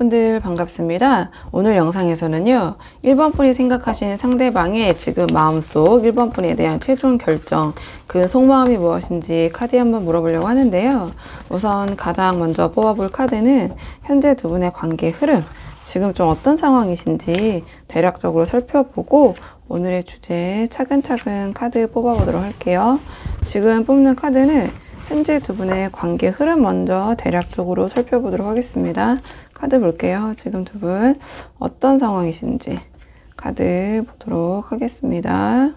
여러분들 반갑습니다. 오늘 영상에서는요, 1번 분이 생각하시는 상대방의 지금 마음속 1번 분에 대한 최종 결정, 그 속마음이 무엇인지 카드 한번 물어보려고 하는데요. 우선 가장 먼저 뽑아볼 카드는 현재 두 분의 관계 흐름, 지금 좀 어떤 상황이신지 대략적으로 살펴보고 오늘의 주제 차근차근 카드 뽑아보도록 할게요. 지금 뽑는 카드는 현재 두 분의 관계 흐름 먼저 대략적으로 살펴보도록 하겠습니다. 카드 볼게요. 지금 두 분 어떤 상황이신지 카드 보도록 하겠습니다.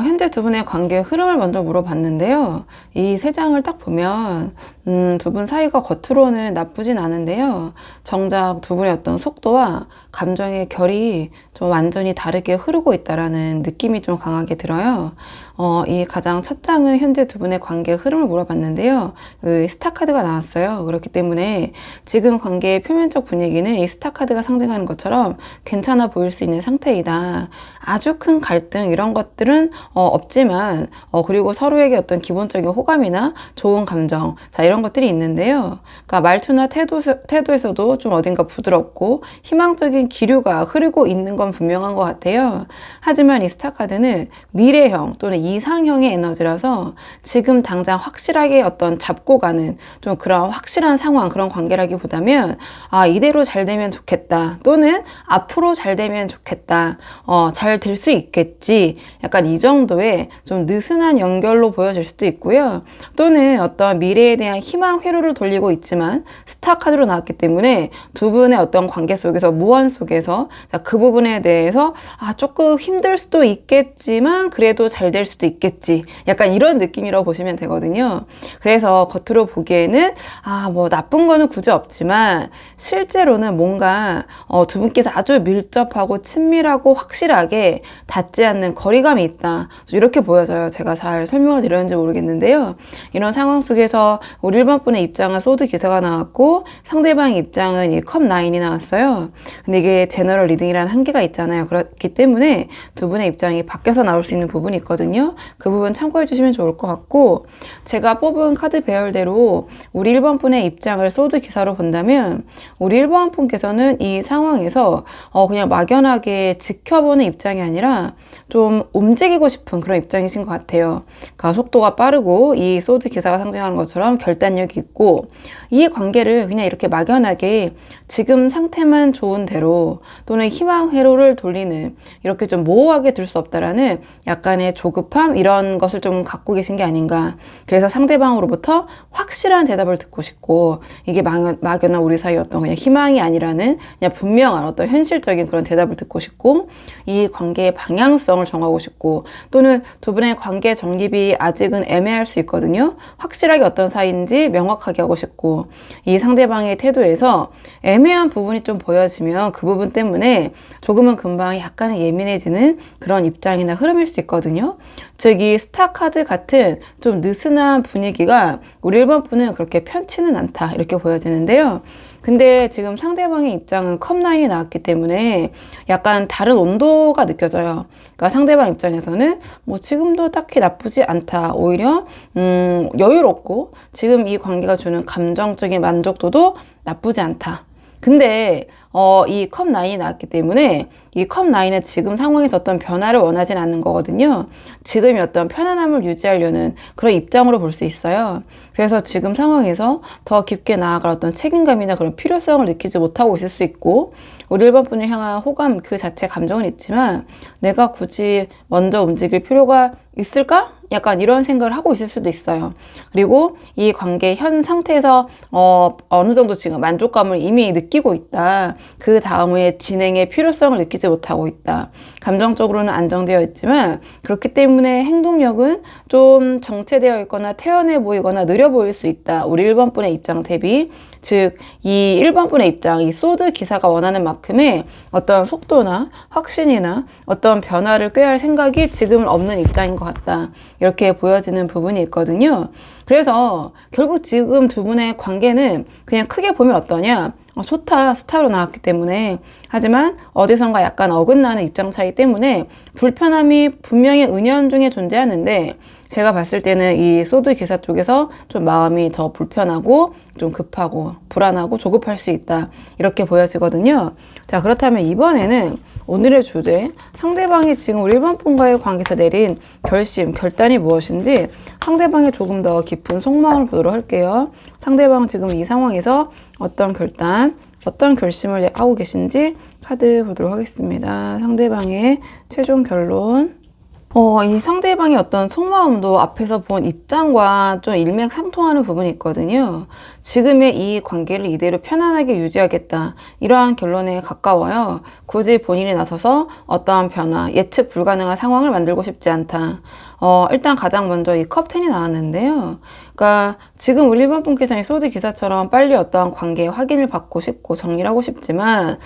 현재 두 분의 관계 흐름을 먼저 물어봤는데요. 이 세 장을 딱 보면 두 분 사이가 겉으로는 나쁘진 않은데요. 정작 두 분의 어떤 속도와 감정의 결이 좀 완전히 다르게 흐르고 있다라는 느낌이 좀 강하게 들어요. 이 가장 첫 장은 현재 두 분의 관계 흐름을 물어봤는데요. 그 스타 카드가 나왔어요. 그렇기 때문에 지금 관계의 표면적 분위기는 이 스타 카드가 상징하는 것처럼 괜찮아 보일 수 있는 상태이다. 아주 큰 갈등 이런 것들은 없지만 그리고 서로에게 어떤 기본적인 호감이나 좋은 감정 이런 것들이 있는데요. 그러니까 말투나 태도에서도 좀 어딘가 부드럽고 희망적인 기류가 흐르고 있는 건 분명한 것 같아요. 하지만 이 스타 카드는 미래형 또는 이상형의 에너지라서 지금 당장 확실하게 어떤 잡고 가는 좀 그런 확실한 상황, 그런 관계라기보다는 이대로 잘 되면 좋겠다 또는 앞으로 잘 되면 좋겠다, 잘 될 수 있겠지, 약간 이 정도의 좀 느슨한 연결로 보여질 수도 있고요. 또는 어떤 미래에 대한 희망 회로를 돌리고 있지만 스타 카드로 나왔기 때문에 두 분의 어떤 관계 속에서 무언 속에서 그 부분에 대해서 조금 힘들 수도 있겠지만 그래도 잘 될 수도 있겠지, 약간 이런 느낌이라고 보시면 되거든요. 그래서 겉으로 보기에는 뭐 나쁜 거는 굳이 없지만 실제로는 뭔가 두 분께서 아주 밀접하고 친밀하고 확실하게 닿지 않는 거리감이 있다, 이렇게 보여져요. 제가 잘 설명을 드렸는지 모르겠는데요. 이런 상황 속에서 우리 1번 분의 입장은 소드 기사가 나왔고 상대방 입장은 이 컵 9이 나왔어요. 근데 이게 제너럴 리딩이라는 한계가 있잖아요. 그렇기 때문에 두 분의 입장이 바뀌어서 나올 수 있는 부분이 있거든요. 그 부분 참고해 주시면 좋을 것 같고, 제가 뽑은 카드 배열대로 우리 1번 분의 입장을 소드 기사로 본다면 우리 1번 분께서는 이 상황에서 그냥 막연하게 지켜보는 입장이 아니라 좀 움직이고 싶은 그런 입장이신 것 같아요. 그러니까 속도가 빠르고 이 소드 기사가 상징하는 것처럼 결단력이 있고, 이 관계를 그냥 이렇게 막연하게 지금 상태만 좋은 대로 또는 희망 회로를 돌리는, 이렇게 좀 모호하게 둘 수 없다라는 약간의 조급함, 이런 것을 좀 갖고 계신 게 아닌가. 그래서 상대방으로부터 확실한 대답을 듣고 싶고, 이게 막연한 우리 사이 어떤 그냥 희망이 아니라는 그냥 분명한 어떤 현실적인 그런 대답을 듣고 싶고, 이 관계의 방향성을 정하고 싶고, 또는 두 분의 관계 정립이 아직은 애매할 수 있거든요. 확실하게 어떤 사이인지 명확하게 하고 싶고, 이 상대방의 태도에서 애매한 부분이 좀 보여지면 그 부분 때문에 조금은 금방 약간은 예민해지는 그런 입장이나 흐름일 수 있거든요. 즉 이 스타 카드 같은 좀 느슨한 분위기가 우리 1번 분은 그렇게 편치는 않다, 이렇게 보여지는데요. 근데 지금 상대방의 입장은 컵 9이 나왔기 때문에 약간 다른 온도가 느껴져요. 그러니까 상대방 입장에서는 뭐 지금도 딱히 나쁘지 않다, 오히려 여유롭고 지금 이 관계가 주는 감정적인 만족도도 나쁘지 않다. 근데 이 컵 9이 나왔기 때문에 이 컵 9은 지금 상황에서 어떤 변화를 원하진 않는 거거든요. 지금의 어떤 편안함을 유지하려는 그런 입장으로 볼 수 있어요. 그래서 지금 상황에서 더 깊게 나아갈 어떤 책임감이나 그런 필요성을 느끼지 못하고 있을 수 있고, 우리 1번 분을 향한 호감 그 자체 감정은 있지만 내가 굳이 먼저 움직일 필요가 있을까? 약간 이런 생각을 하고 있을 수도 있어요. 그리고 이 관계 현 상태에서 어느 정도 지금 만족감을 이미 느끼고 있다. 그 다음에 진행의 필요성을 느끼지 못하고 있다. 감정적으로는 안정되어 있지만 그렇기 때문에 행동력은 좀 정체되어 있거나 태연해 보이거나 느려 보일 수 있다. 우리 1번 분의 입장 대비. 즉 이 1번 분의 입장, 이 소드 기사가 원하는 만큼의 어떤 속도나 확신이나 어떤 변화를 꾀할 생각이 지금은 없는 입장인 것 같다, 이렇게 보여지는 부분이 있거든요. 그래서 결국 지금 두 분의 관계는 그냥 크게 보면 어떠냐, 좋다, 스타로 나왔기 때문에. 하지만 어디선가 약간 어긋나는 입장 차이 때문에 불편함이 분명히 은연중에 존재하는데, 제가 봤을 때는 이 소드 기사 쪽에서 좀 마음이 더 불편하고 좀 급하고 불안하고 조급할 수 있다, 이렇게 보여지거든요. 자, 그렇다면 이번에는 오늘의 주제, 상대방이 지금 우리 1번 분과의 관계에서 내린 결단이 무엇인지 상대방의 조금 더 깊은 속마음을 보도록 할게요. 상대방은 지금 이 상황에서 어떤 결심을 하고 계신지 카드 보도록 하겠습니다. 상대방의 최종 결론. 이 상대방의 어떤 속마음도 앞에서 본 입장과 좀 일맥상통하는 부분이 있거든요. 지금의 이 관계를 이대로 편안하게 유지하겠다, 이러한 결론에 가까워요. 굳이 본인이 나서서 어떠한 변화, 예측 불가능한 상황을 만들고 싶지 않다. 일단 가장 먼저 이 컵10이 나왔는데요. 그러니까 지금 우리 1번 분께서는 소드 기사처럼 빨리 어떠한 관계의 확인을 받고 싶고 정리를 하고 싶지만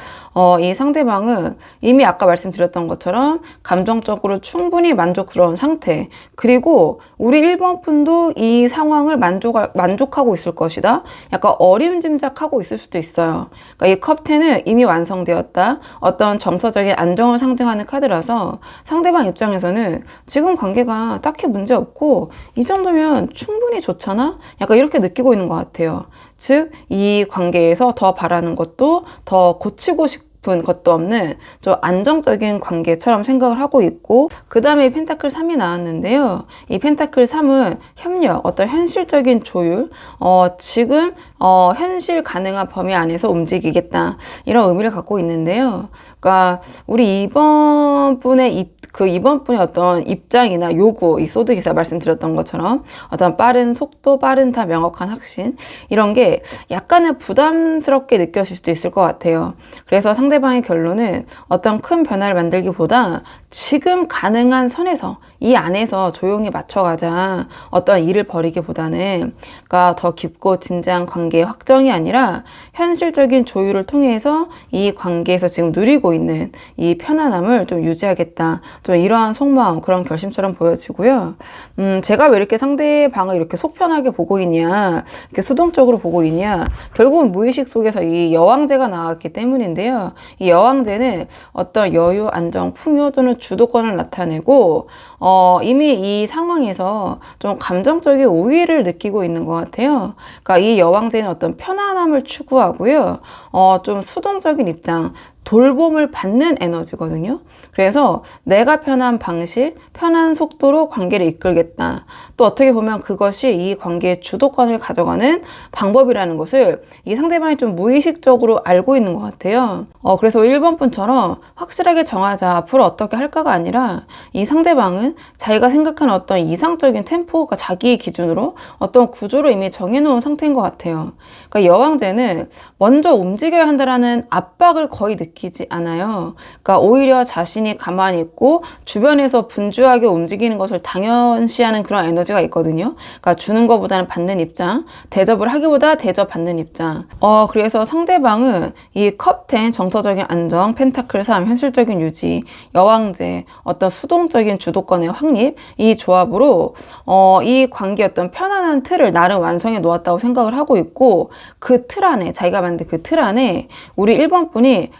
이 상대방은 이미 아까 말씀드렸던 것처럼 감정적으로 충분히 만족스러운 상태, 그리고 우리 1번 분도 이 상황을 만족하고 있을 것이다, 약간 어림짐작하고 있을 수도 있어요. 그러니까 이 컵10은 이미 완성되었다, 어떤 정서적인 안정을 상징하는 카드라서 상대방 입장에서는 지금 관계가 딱히 문제 없고 이 정도면 충분히 좋잖아? 약간 이렇게 느끼고 있는 것 같아요. 즉, 이 관계에서 더 바라는 것도, 더 고치고 싶은 것도 없는 좀 안정적인 관계처럼 생각을 하고 있고, 그 다음에 펜타클 3이 나왔는데요. 이 펜타클 3은 협력, 어떤 현실적인 조율, 지금 현실 가능한 범위 안에서 움직이겠다, 이런 의미를 갖고 있는데요. 그러니까 우리 이번 분의 어떤 입장이나 요구, 이 소드 기사 말씀드렸던 것처럼 어떤 빠른 속도, 빠른 다 명확한 확신, 이런 게 약간은 부담스럽게 느껴질 수도 있을 것 같아요. 그래서 상대방의 결론은 어떤 큰 변화를 만들기보다 지금 가능한 선에서, 이 안에서 조용히 맞춰가자, 어떤 일을 벌이기보다는, 그러니까 더 깊고 진지한 관계의 확정이 아니라 현실적인 조율을 통해서 이 관계에서 지금 누리고 있는 이 편안함을 좀 유지하겠다, 좀 이러한 속마음, 그런 결심처럼 보여지고요. 제가 왜 이렇게 상대방을 이렇게 속편하게 보고 있냐, 이렇게 수동적으로 보고 있냐, 결국은 무의식 속에서 이 여왕제가 나왔기 때문인데요. 이 여왕제는 어떤 여유, 안정, 풍요 또는 주도권을 나타내고 이미 이 상황에서 좀 감정적인 우위를 느끼고 있는 것 같아요. 그러니까 이 여왕제는 어떤 편안함을 추구하고요. 좀 수동적인 입장, 돌봄을 받는 에너지거든요. 그래서 내가 편한 방식, 편한 속도로 관계를 이끌겠다. 또 어떻게 보면 그것이 이 관계의 주도권을 가져가는 방법이라는 것을 이 상대방이 좀 무의식적으로 알고 있는 것 같아요. 그래서 1번 분처럼 확실하게 정하자, 앞으로 어떻게 할까가 아니라 이 상대방은 자기가 생각하는 어떤 이상적인 템포가 자기 기준으로 어떤 구조를 이미 정해놓은 상태인 것 같아요. 그러니까 여왕제는 먼저 움직여야 한다라는 압박을 거의 느끼지 않아요. 그러니까 오히려 자신이 가만히 있고 주변에서 분주하게 움직이는 것을 당연시하는 그런 에너지가 있거든요. 그러니까 주는 것보다는 받는 입장, 대접을 하기보다 대접받는 입장. 그래서 상대방은 이 컵10, 정서적인 안정, 펜타클 3, 현실적인 유지, 여왕제, 어떤 수동적인 주도권의 확립, 이 조합으로 이 관계의 어떤 편안한 틀을 나름 완성해 놓았다고 생각을 하고 있고, 그 틀 안에, 자기가 만든 그 틀 안에 우리 1번 분이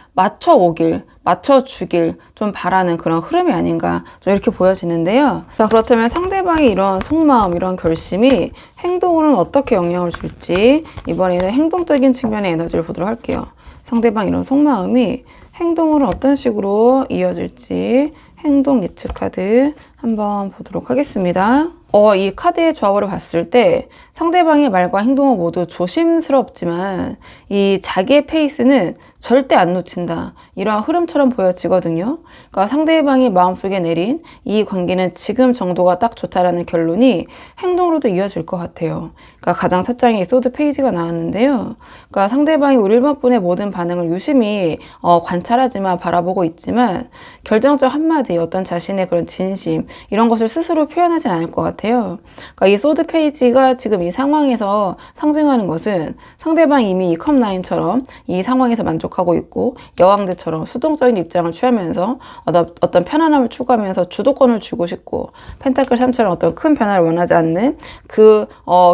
맞춰주길 좀 바라는 그런 흐름이 아닌가, 좀 이렇게 보여지는데요. 자, 그렇다면 상대방의 이런 속마음, 이런 결심이 행동으로는 어떻게 영향을 줄지, 이번에는 행동적인 측면의 에너지를 보도록 할게요. 상대방 이런 속마음이 행동으로 어떤 식으로 이어질지 행동 예측 카드 한번 보도록 하겠습니다. 이 카드의 조합으로 봤을 때 상대방의 말과 행동은 모두 조심스럽지만 이 자기의 페이스는 절대 안 놓친다, 이러한 흐름처럼 보여지거든요. 그러니까 상대방이 마음속에 내린 이 관계는 지금 정도가 딱 좋다라는 결론이 행동으로도 이어질 것 같아요. 그러니까 가장 첫 장에 소드 페이지가 나왔는데요. 그러니까 상대방이 우리 1번 분의 모든 반응을 유심히 관찰하지만, 바라보고 있지만 결정적 한마디, 어떤 자신의 그런 진심, 이런 것을 스스로 표현하진 않을 것 같아요. 그러니까 이 소드 페이지가 지금 이 상황에서 상징하는 것은 상대방이 이미 이 컵9처럼 이 상황에서 만족하고 있고 여왕제처럼 수동적인 입장을 취하면서 어떤 편안함을 추구하면서 주도권을 쥐고 싶고 펜타클 3처럼 어떤 큰 변화를 원하지 않는 그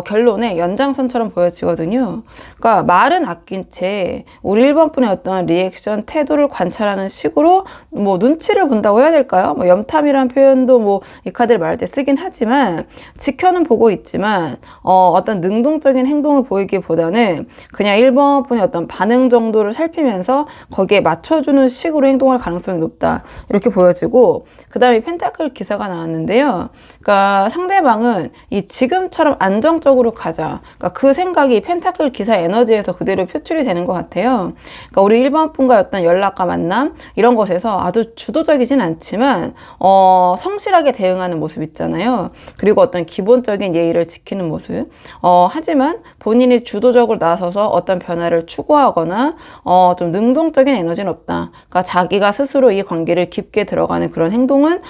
결론의 연장선처럼 보여지거든요. 그러니까 말은 아낀 채 우리 1번 분의 어떤 리액션, 태도를 관찰하는 식으로 뭐 눈치를 본다고 해야 될까요? 뭐 염탐이라는 표현도 뭐 이 카드를 말할 때 쓰긴 하지만 지켜는 보고 있지만 어떤 능동적인 행동을 보이기보다는 그냥 1번 분의 어떤 반응 정도를 살피면서 거기에 맞춰주는 식으로 행동할 가능성이 높다. 이렇게 보여지고 그 다음에 펜타클 기사가 나왔는데요. 그러니까 상대방은 이 지금처럼 안정적으로 가자. 그러니까 그 생각이 펜타클 기사 에너지에서 그대로 표출이 되는 것 같아요. 그러니까 우리 1번 분과의 어떤 연락과 만남 이런 것에서 아주 주도적이진 않지만 성실하게 대응하는 모습 있잖아요. 그리고 어떤 기본적인 예의를 지키는 모습. 하지만 본인이 주도적으로 나서서 어떤 변화를 추구하거나 좀 능동적인 에너지는 없다. 그러니까 자기가 스스로 이 관계를 깊게 들어가는 그런 행동은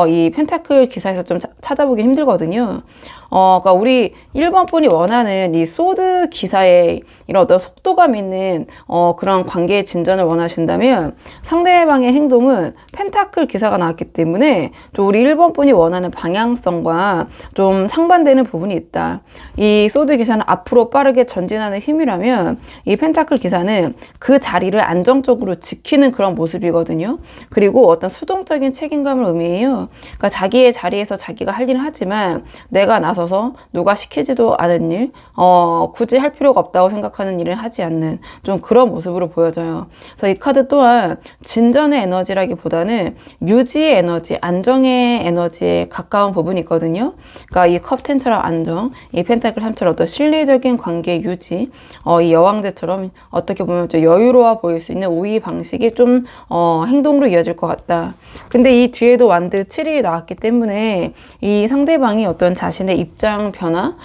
이 펜타클 기사에서 좀 찾아보기 힘들거든요. 그러니까 우리 1번 분이 원하는 이 소드 기사의 이런 어떤 속도감 있는 그런 관계의 진전을 원하신다면 상대방의 행동은 펜타클 기사가 나왔기 때문에 좀 우리 1번 분이 원하는 방향성과 좀 상반되는 부분이 있다. 이 소드 기사는 앞으로 빠르게 전진하는 힘이라면 이 펜타클 기사는 그 자리를 안정적으로 지키는 그런 모습이거든요. 그리고 어떤 수동적인 책임감을 의미해요. 그러니까 자기의 자리에서 자기가 할 일은 하지만 내가 나서서 누가 시키지도 않은 일, 굳이 할 필요가 없다고 생각하는 일을 하지 않는 좀 그런 모습으로 보여져요. 그래서 이 카드 또한 진전의 에너지라기보다는 유지의 에너지, 안정의 에너지에 가까운 부분이 있거든요. 그러니까 이 컵 10처럼 안정, 이 펜타클 3처럼 어떤 실리적인 관계 유지, 이 여왕제처럼 어떻게 보면 좀 여유로워 보일 수 있는 우위 방식이 좀 행동으로 이어질 것 같다. 근데 이 뒤에도 완드 7이 나왔기 때문에 이 상대방이 어떤 자신의 입장 변화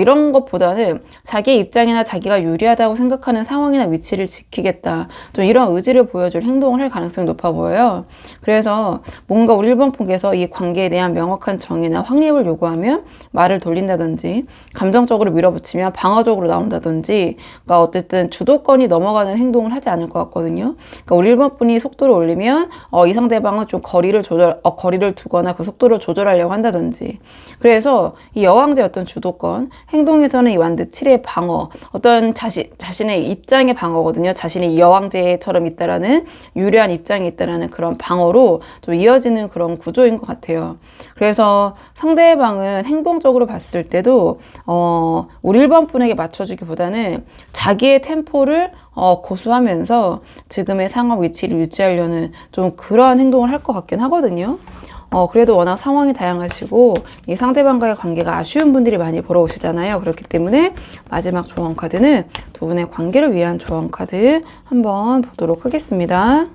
이런 것보다는 자기의 입장이나 자기가 유리하다고 생각하는 상황이나 위치를 지키겠다. 좀 이런 의지를 보여줄 행동을 할 가능성이 높아 보여요. 그래서 뭔가 우리 1번 분께서 이 관계에 대한 명확한 정의나 확립을 요구하면 말을 돌린다든지 감정적으로 밀어붙이면 방어적으로 나온다든지 그러니까 어쨌든 주도권이 넘어가는 행동을 하지 않을 것 같거든요. 그러니까 우리 1번 분이 속도를 올리면 이 상대방은 좀 거리를 두거나 그 속도를 조절하려고 한다든지 그래서 이 여왕제 어떤 주도권 행동에서는 이 완드 7의 방어 어떤 자신의 입장의 방어거든요. 자신이 여왕제처럼 있다라는 유리한 입장이 있다라는 그런 방어로 좀 이어지는 그런 구조인 것 같아요. 그래서 상대방은 행동적으로 봤을 때도 우리 1번 분에게 맞춰주기보다는 자기의 템포를 고수하면서 지금의 상황 위치를 유지하려는 좀 그러한 행동을 할 것 같긴 하거든요. 그래도 워낙 상황이 다양하시고 이 상대방과의 관계가 아쉬운 분들이 많이 보러 오시잖아요. 그렇기 때문에 마지막 조언 카드는 두 분의 관계를 위한 조언 카드 한번 보도록 하겠습니다.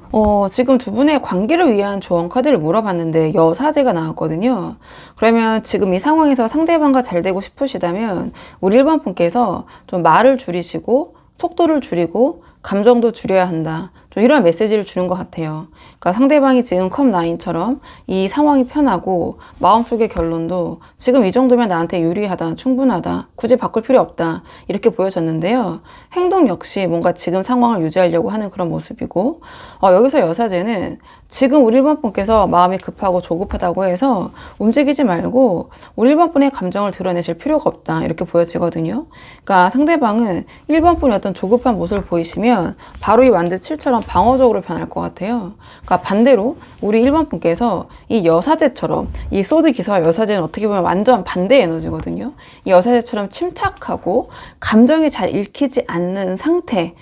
지금 두 분의 관계를 위한 조언 카드를 물어봤는데 여사제가 나왔거든요. 그러면 지금 이 상황에서 상대방과 잘 되고 싶으시다면 우리 1번 분께서 좀 말을 줄이시고 속도를 줄이고 감정도 줄여야 한다. 좀 이런 메시지를 주는 것 같아요. 그러니까 상대방이 지금 컵9처럼 이 상황이 편하고 마음속의 결론도 지금 이 정도면 나한테 유리하다, 충분하다, 굳이 바꿀 필요 없다 이렇게 보여졌는데요. 행동 역시 뭔가 지금 상황을 유지하려고 하는 그런 모습이고 여기서 여사제는 지금 우리 1번 분께서 마음이 급하고 조급하다고 해서 움직이지 말고 우리 1번 분의 감정을 드러내실 필요가 없다 이렇게 보여지거든요. 그러니까 상대방은 1번 분이 어떤 조급한 모습을 보이시면 바로 이 완드 7처럼 방어적으로 변할 것 같아요. 그러니까 반대로 우리 1번 분께서 이 여사제처럼 이 소드 기사와 여사제는 어떻게 보면 완전 반대 에너지거든요. 이 여사제처럼 침착하고 감정이 잘 읽히지 않는 상태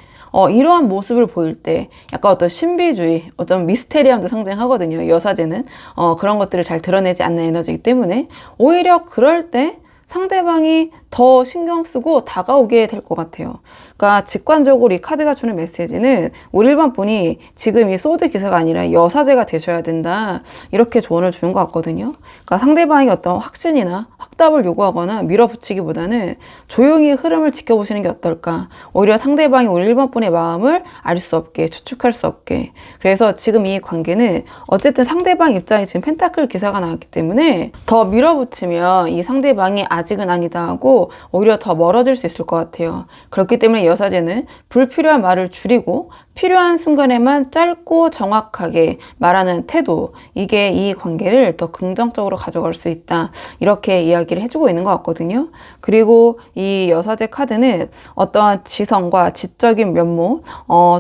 이러한 모습을 보일 때 약간 어떤 신비주의, 어떤 미스테리함도 상징하거든요. 여사제는 그런 것들을 잘 드러내지 않는 에너지이기 때문에 오히려 그럴 때 상대방이 더 신경 쓰고 다가오게 될 것 같아요. 그러니까 직관적으로 이 카드가 주는 메시지는 우리 1번 분이 지금 이 소드 기사가 아니라 여사제가 되셔야 된다 이렇게 조언을 주는 것 같거든요. 그러니까 상대방이 어떤 확신이나 확답을 요구하거나 밀어붙이기보다는 조용히 흐름을 지켜보시는 게 어떨까. 오히려 상대방이 우리 1번 분의 마음을 알 수 없게, 추측할 수 없게. 그래서 지금 이 관계는 어쨌든 상대방 입장이 지금 펜타클 기사가 나왔기 때문에 더 밀어붙이면 이 상대방이 아직은 아니다 하고 상대방하고 오히려 더 멀어질 수 있을 것 같아요. 그렇기 때문에 여사제는 불필요한 말을 줄이고 필요한 순간에만 짧고 정확하게 말하는 태도, 이게 이 관계를 더 긍정적으로 가져갈 수 있다, 이렇게 이야기를 해주고 있는 것 같거든요. 그리고 이 여사제 카드는 어떠한 지성과 지적인 면모,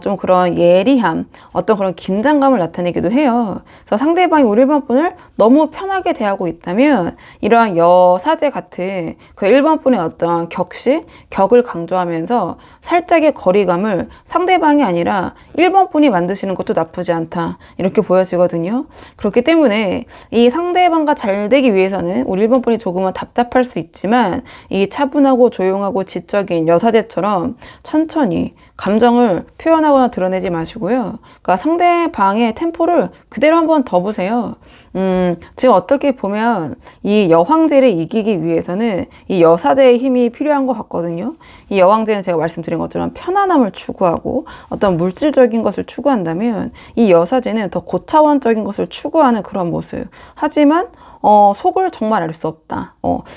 좀 그런 예리함, 어떤 그런 긴장감을 나타내기도 해요. 그래서 상대방이 우리 1번 분을 너무 편하게 대하고 있다면 이러한 여사제 같은 그 1번 분의 어떤 격식, 격을 강조하면서 살짝의 거리감을 상대방이 아니라 1번 분이 만드시는 것도 나쁘지 않다, 이렇게 보여지거든요. 그렇기 때문에 이 상대방과 잘 되기 위해서는 우리 1번 분이 조금은 답답할 수 있지만 이 차분하고 조용하고 지적인 여사제처럼 천천히 감정을 표현하거나 드러내지 마시고요. 그러니까 상대방의 템포를 그대로 한번 더 보세요. 지금 어떻게 보면 이 여황제를 이기기 위해서는 이 여사제의 힘이 필요한 것 같거든요. 이 여황제는 제가 말씀드린 것처럼 편안함을 추구하고 어떤 물질적인 것을 추구한다면 이 여사제는 더 고차원적인 것을 추구하는 그런 모습. 하지만 속을 정말 알 수 없다.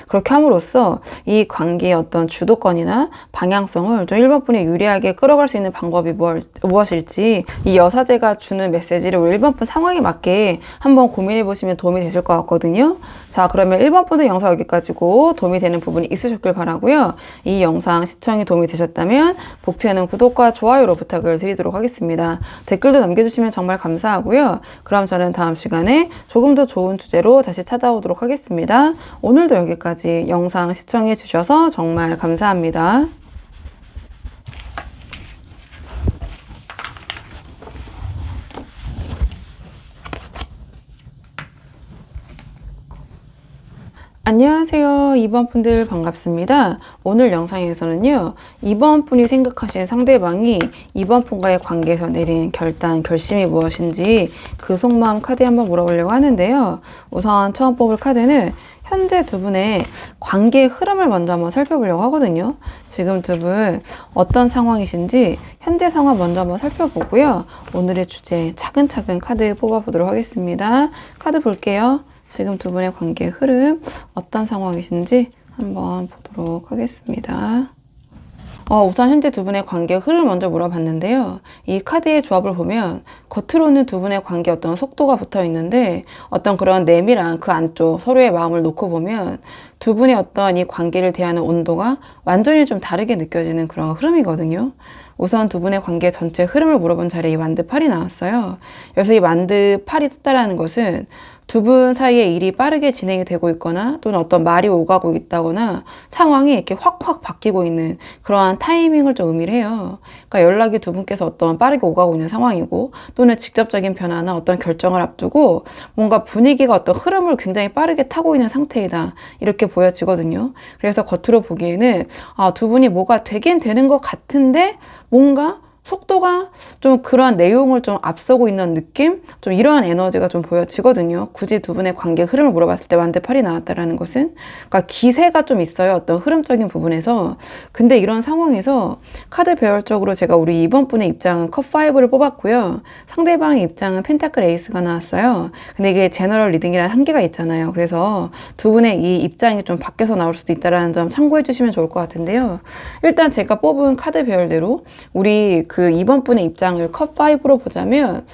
그렇게 함으로써 이 관계의 어떤 주도권이나 방향성을 좀 1번 분이 유리하게 끌어갈 수 있는 방법이 무엇일지 이 여사제가 주는 메시지를 우리 1번 분 상황에 맞게 한번 고민해 보시면 도움이 되실 것 같거든요. 자, 그러면 1번 분의 영상 여기까지고 도움이 되는 부분이 있으셨길 바라고요. 이 영상 시청이 도움이 되셨다면 복채는 구독과 좋아요로 부탁을 드리도록 하겠습니다. 댓글도 남겨주시면 정말 감사하고요. 그럼 저는 다음 시간에 조금 더 좋은 주제로 다시 찾아오도록 하겠습니다. 오늘도 여기까지 영상 시청해 주셔서 정말 감사합니다. 안녕하세요. 2번 분들 반갑습니다. 오늘 영상에서는요, 2번 분이 생각하시는 상대방이 2번 분과의 관계에서 내린 결심이 무엇인지 그 속마음 카드 한번 물어보려고 하는데요. 우선 처음 뽑을 카드는 현재 두 분의 관계의 흐름을 먼저 한번 살펴보려고 하거든요. 지금 두 분 어떤 상황이신지 현재 상황 먼저 한번 살펴보고요. 오늘의 주제 차근차근 카드 뽑아보도록 하겠습니다. 카드 볼게요. 지금 두 분의 관계의 흐름 어떤 상황이신지 한번 보도록 하겠습니다. 우선 현재 두 분의 관계의 흐름을 먼저 물어봤는데요. 이 카드의 조합을 보면 겉으로는 두 분의 관계 어떤 속도가 붙어 있는데 어떤 그런 내밀한 그 안쪽 서로의 마음을 놓고 보면 두 분의 어떤 이 관계를 대하는 온도가 완전히 좀 다르게 느껴지는 그런 흐름이거든요. 우선 두 분의 관계 전체 흐름을 물어본 자리에 이 완드 8이 나왔어요. 그래서 이 완드 8이 떴다라는 것은 두 분 사이에 일이 빠르게 진행이 되고 있거나 또는 어떤 말이 오가고 있다거나 상황이 이렇게 확확 바뀌고 있는 그러한 타이밍을 좀 의미를 해요. 그러니까 연락이 두 분께서 어떤 빠르게 오가고 있는 상황이고 또는 직접적인 변화나 어떤 결정을 앞두고 뭔가 분위기가 어떤 흐름을 굉장히 빠르게 타고 있는 상태이다, 이렇게 보여지거든요. 그래서 겉으로 보기에는 두 분이 뭐가 되긴 되는 것 같은데 뭔가 속도가 좀 그러한 내용을 좀 앞서고 있는 느낌? 좀 이러한 에너지가 좀 보여지거든요. 굳이 두 분의 관계 흐름을 물어봤을 때 완드 8이 나왔다라는 것은, 그러니까 기세가 좀 있어요. 어떤 흐름적인 부분에서. 근데 이런 상황에서 카드 배열적으로 제가 우리 2번 분의 입장은 컵5를 뽑았고요. 상대방의 입장은 펜타클 에이스가 나왔어요. 근데 이게 제너럴 리딩이라는 한계가 있잖아요. 그래서 두 분의 이 입장이 좀 바뀌어서 나올 수도 있다는 점 참고해 주시면 좋을 것 같은데요. 일단 제가 뽑은 카드 배열대로 우리 그 2번 분의 입장을 컵5로 보자면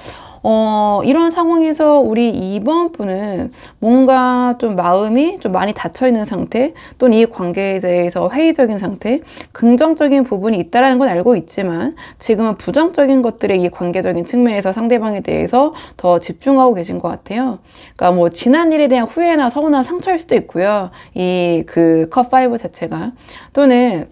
이런 상황에서 우리 2번 분은 뭔가 좀 마음이 좀 많이 닫혀있는 상태, 또는 이 관계에 대해서 회의적인 상태, 긍정적인 부분이 있다는 건 알고 있지만 지금은 부정적인 것들의 이 관계적인 측면에서 상대방에 대해서 더 집중하고 계신 것 같아요. 그러니까 뭐 지난 일에 대한 후회나 서운한 상처일 수도 있고요. 이 그 컵5 자체가. 또는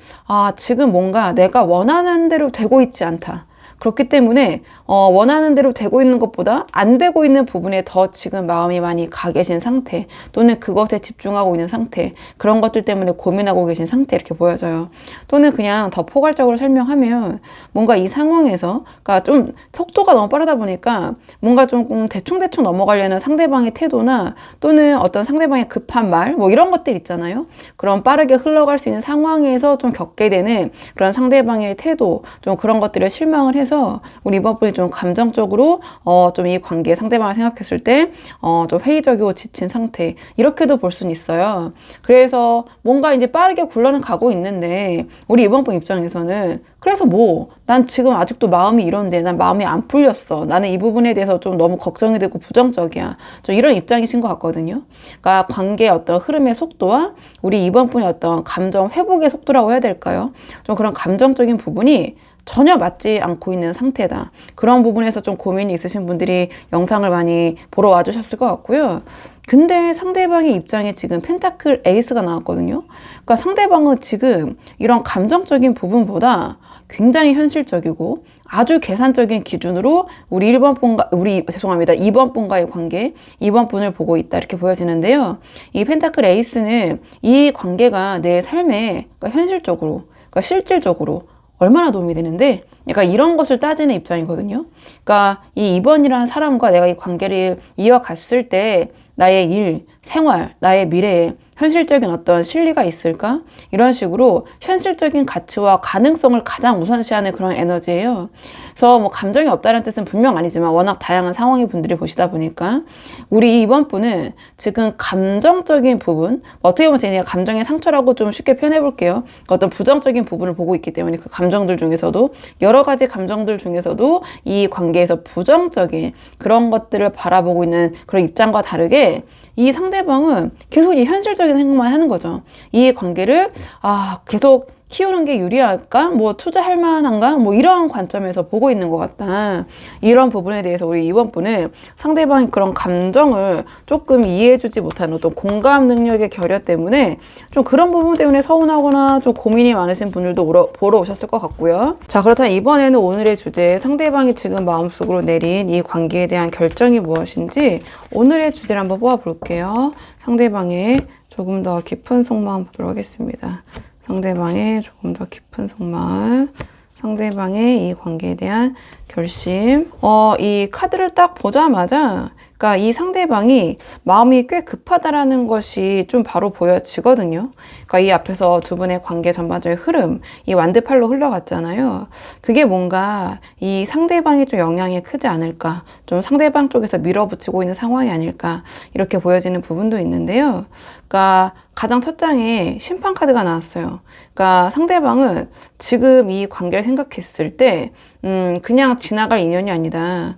지금 뭔가 내가 원하는 대로 되고 있지 않다. 그렇기 때문에 원하는 대로 되고 있는 것보다 안 되고 있는 부분에 더 지금 마음이 많이 가 계신 상태, 또는 그것에 집중하고 있는 상태, 그런 것들 때문에 고민하고 계신 상태, 이렇게 보여져요. 또는 그냥 더 포괄적으로 설명하면 뭔가 이 상황에서, 그러니까 좀 속도가 너무 빠르다 보니까 뭔가 좀 대충대충 넘어가려는 상대방의 태도나 또는 어떤 상대방의 급한 말, 뭐 이런 것들 있잖아요. 그런 빠르게 흘러갈 수 있는 상황에서 좀 겪게 되는 그런 상대방의 태도, 좀 그런 것들을 실망을 해서 통해서 우리 이번 분이 좀 감정적으로 좀 이 관계 상대방을 생각했을 때 좀 회의적이고 지친 상태, 이렇게도 볼 수는 있어요. 그래서 뭔가 이제 빠르게 굴러는 가고 있는데 우리 이번 분 입장에서는 그래서 뭐 난 지금 아직도 마음이 이런데 난 마음이 안 풀렸어, 나는 이 부분에 대해서 좀 너무 걱정이 되고 부정적이야, 좀 이런 입장이신 것 같거든요. 그러니까 관계의 어떤 흐름의 속도와 우리 이번 분의 어떤 감정 회복의 속도라고 해야 될까요? 좀 그런 감정적인 부분이 전혀 맞지 않고 있는 상태다. 그런 부분에서 좀 고민이 있으신 분들이 영상을 많이 보러 와주셨을 것 같고요. 근데 상대방의 입장에 지금 펜타클 에이스가 나왔거든요. 그러니까 상대방은 지금 이런 감정적인 부분보다 굉장히 현실적이고 아주 계산적인 기준으로 우리 2번 분과의 관계, 2번 분을 보고 있다, 이렇게 보여지는데요. 이 펜타클 에이스는 이 관계가 내 삶에, 그러니까 현실적으로, 그러니까 실질적으로 얼마나 도움이 되는데, 약간 이런 것을 따지는 입장이거든요. 그러니까 이 2번이라는 사람과 내가 이 관계를 이어갔을 때 나의 일, 생활, 나의 미래에 현실적인 어떤 실리가 있을까? 이런 식으로 현실적인 가치와 가능성을 가장 우선시하는 그런 에너지예요. 그래서 뭐 감정이 없다는 뜻은 분명 아니지만 워낙 다양한 상황의 분들이 보시다 보니까 우리 이번 분은 지금 감정적인 부분, 어떻게 보면 제가 감정의 상처라고 좀 쉽게 표현해 볼게요. 어떤 부정적인 부분을 보고 있기 때문에 그 감정들 중에서도, 여러 가지 감정들 중에서도 이 관계에서 부정적인 그런 것들을 바라보고 있는 그런 입장과 다르게 이 상대방은 계속 이 현실적인 생각만 하는 거죠. 이 관계를 계속 키우는 게 유리할까? 뭐 투자할 만한가? 뭐 이런 관점에서 보고 있는 것 같다. 이런 부분에 대해서 우리 이번 분은 상대방의 그런 감정을 조금 이해해주지 못하는 어떤 공감 능력의 결여 때문에 좀 그런 부분 때문에 서운하거나 좀 고민이 많으신 분들도 보러 오셨을 것 같고요. 자, 그렇다면 이번에는 오늘의 주제, 상대방이 지금 마음속으로 내린 이 관계에 대한 결정이 무엇인지 오늘의 주제를 한번 뽑아볼게요. 상대방의 조금 더 깊은 속마음 보도록 하겠습니다. 상대방의 조금 더 깊은 속마음, 상대방의 이 관계에 대한 결심. 이 카드를 딱 보자마자, 그러니까 이 상대방이 마음이 꽤 급하다라는 것이 좀 바로 보여지거든요. 그러니까 이 앞에서 두 분의 관계 전반적인 흐름, 이 완드팔로 흘러갔잖아요. 그게 뭔가 이 상대방이 좀 영향이 크지 않을까, 좀 상대방 쪽에서 밀어붙이고 있는 상황이 아닐까, 이렇게 보여지는 부분도 있는데요. 그러니까 가장 첫 장에 심판 카드가 나왔어요. 그러니까 상대방은 지금 이 관계를 생각했을 때 그냥 지나갈 인연이 아니다.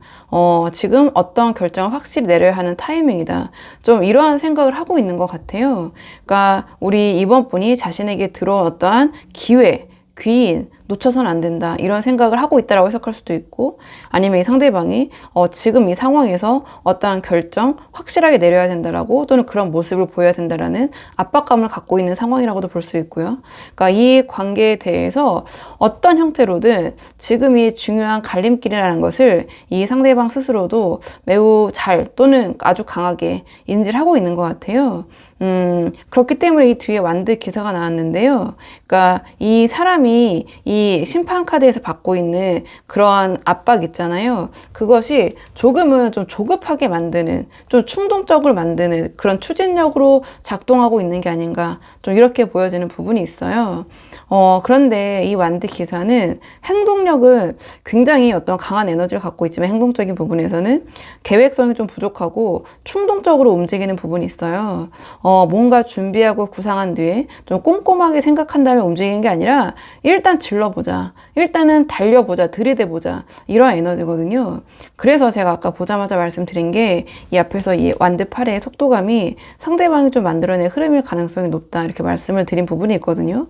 지금 어떤 결정을 확실히 내려야 하는 타이밍이다. 좀 이러한 생각을 하고 있는 것 같아요. 그러니까 우리 이번 분이 자신에게 들어온 어떠한 기회, 귀인, 놓쳐서는 안 된다, 이런 생각을 하고 있다라고 해석할 수도 있고, 아니면 이 상대방이 지금 이 상황에서 어떠한 결정 확실하게 내려야 된다라고, 또는 그런 모습을 보여야 된다라는 압박감을 갖고 있는 상황이라고도 볼 수 있고요. 그러니까 이 관계에 대해서 어떤 형태로든 지금 이 중요한 갈림길이라는 것을 이 상대방 스스로도 매우 잘, 또는 아주 강하게 인지를 하고 있는 것 같아요. 그렇기 때문에 이 뒤에 완드 기사가 나왔는데요. 그러니까 이 사람이 이 심판 카드에서 받고 있는 그러한 압박 있잖아요. 그것이 조금은 좀 조급하게 만드는, 좀 충동적으로 만드는 그런 추진력으로 작동하고 있는 게 아닌가, 좀 이렇게 보여지는 부분이 있어요. 그런데 이 완드 기사는 행동력은 굉장히 어떤 강한 에너지를 갖고 있지만, 행동적인 부분에서는 계획성이 좀 부족하고 충동적으로 움직이는 부분이 있어요. 뭔가 준비하고 구상한 뒤에 좀 꼼꼼하게 생각한 다음에 움직이는 게 아니라 일단 질러보자, 일단은 달려보자, 들이대보자, 이런 에너지거든요. 그래서 제가 아까 보자마자 말씀드린 게, 이 앞에서 이 완드 8의 속도감이 상대방이 좀 만들어낸 흐름일 가능성이 높다, 이렇게 말씀을 드린 부분이 있거든요.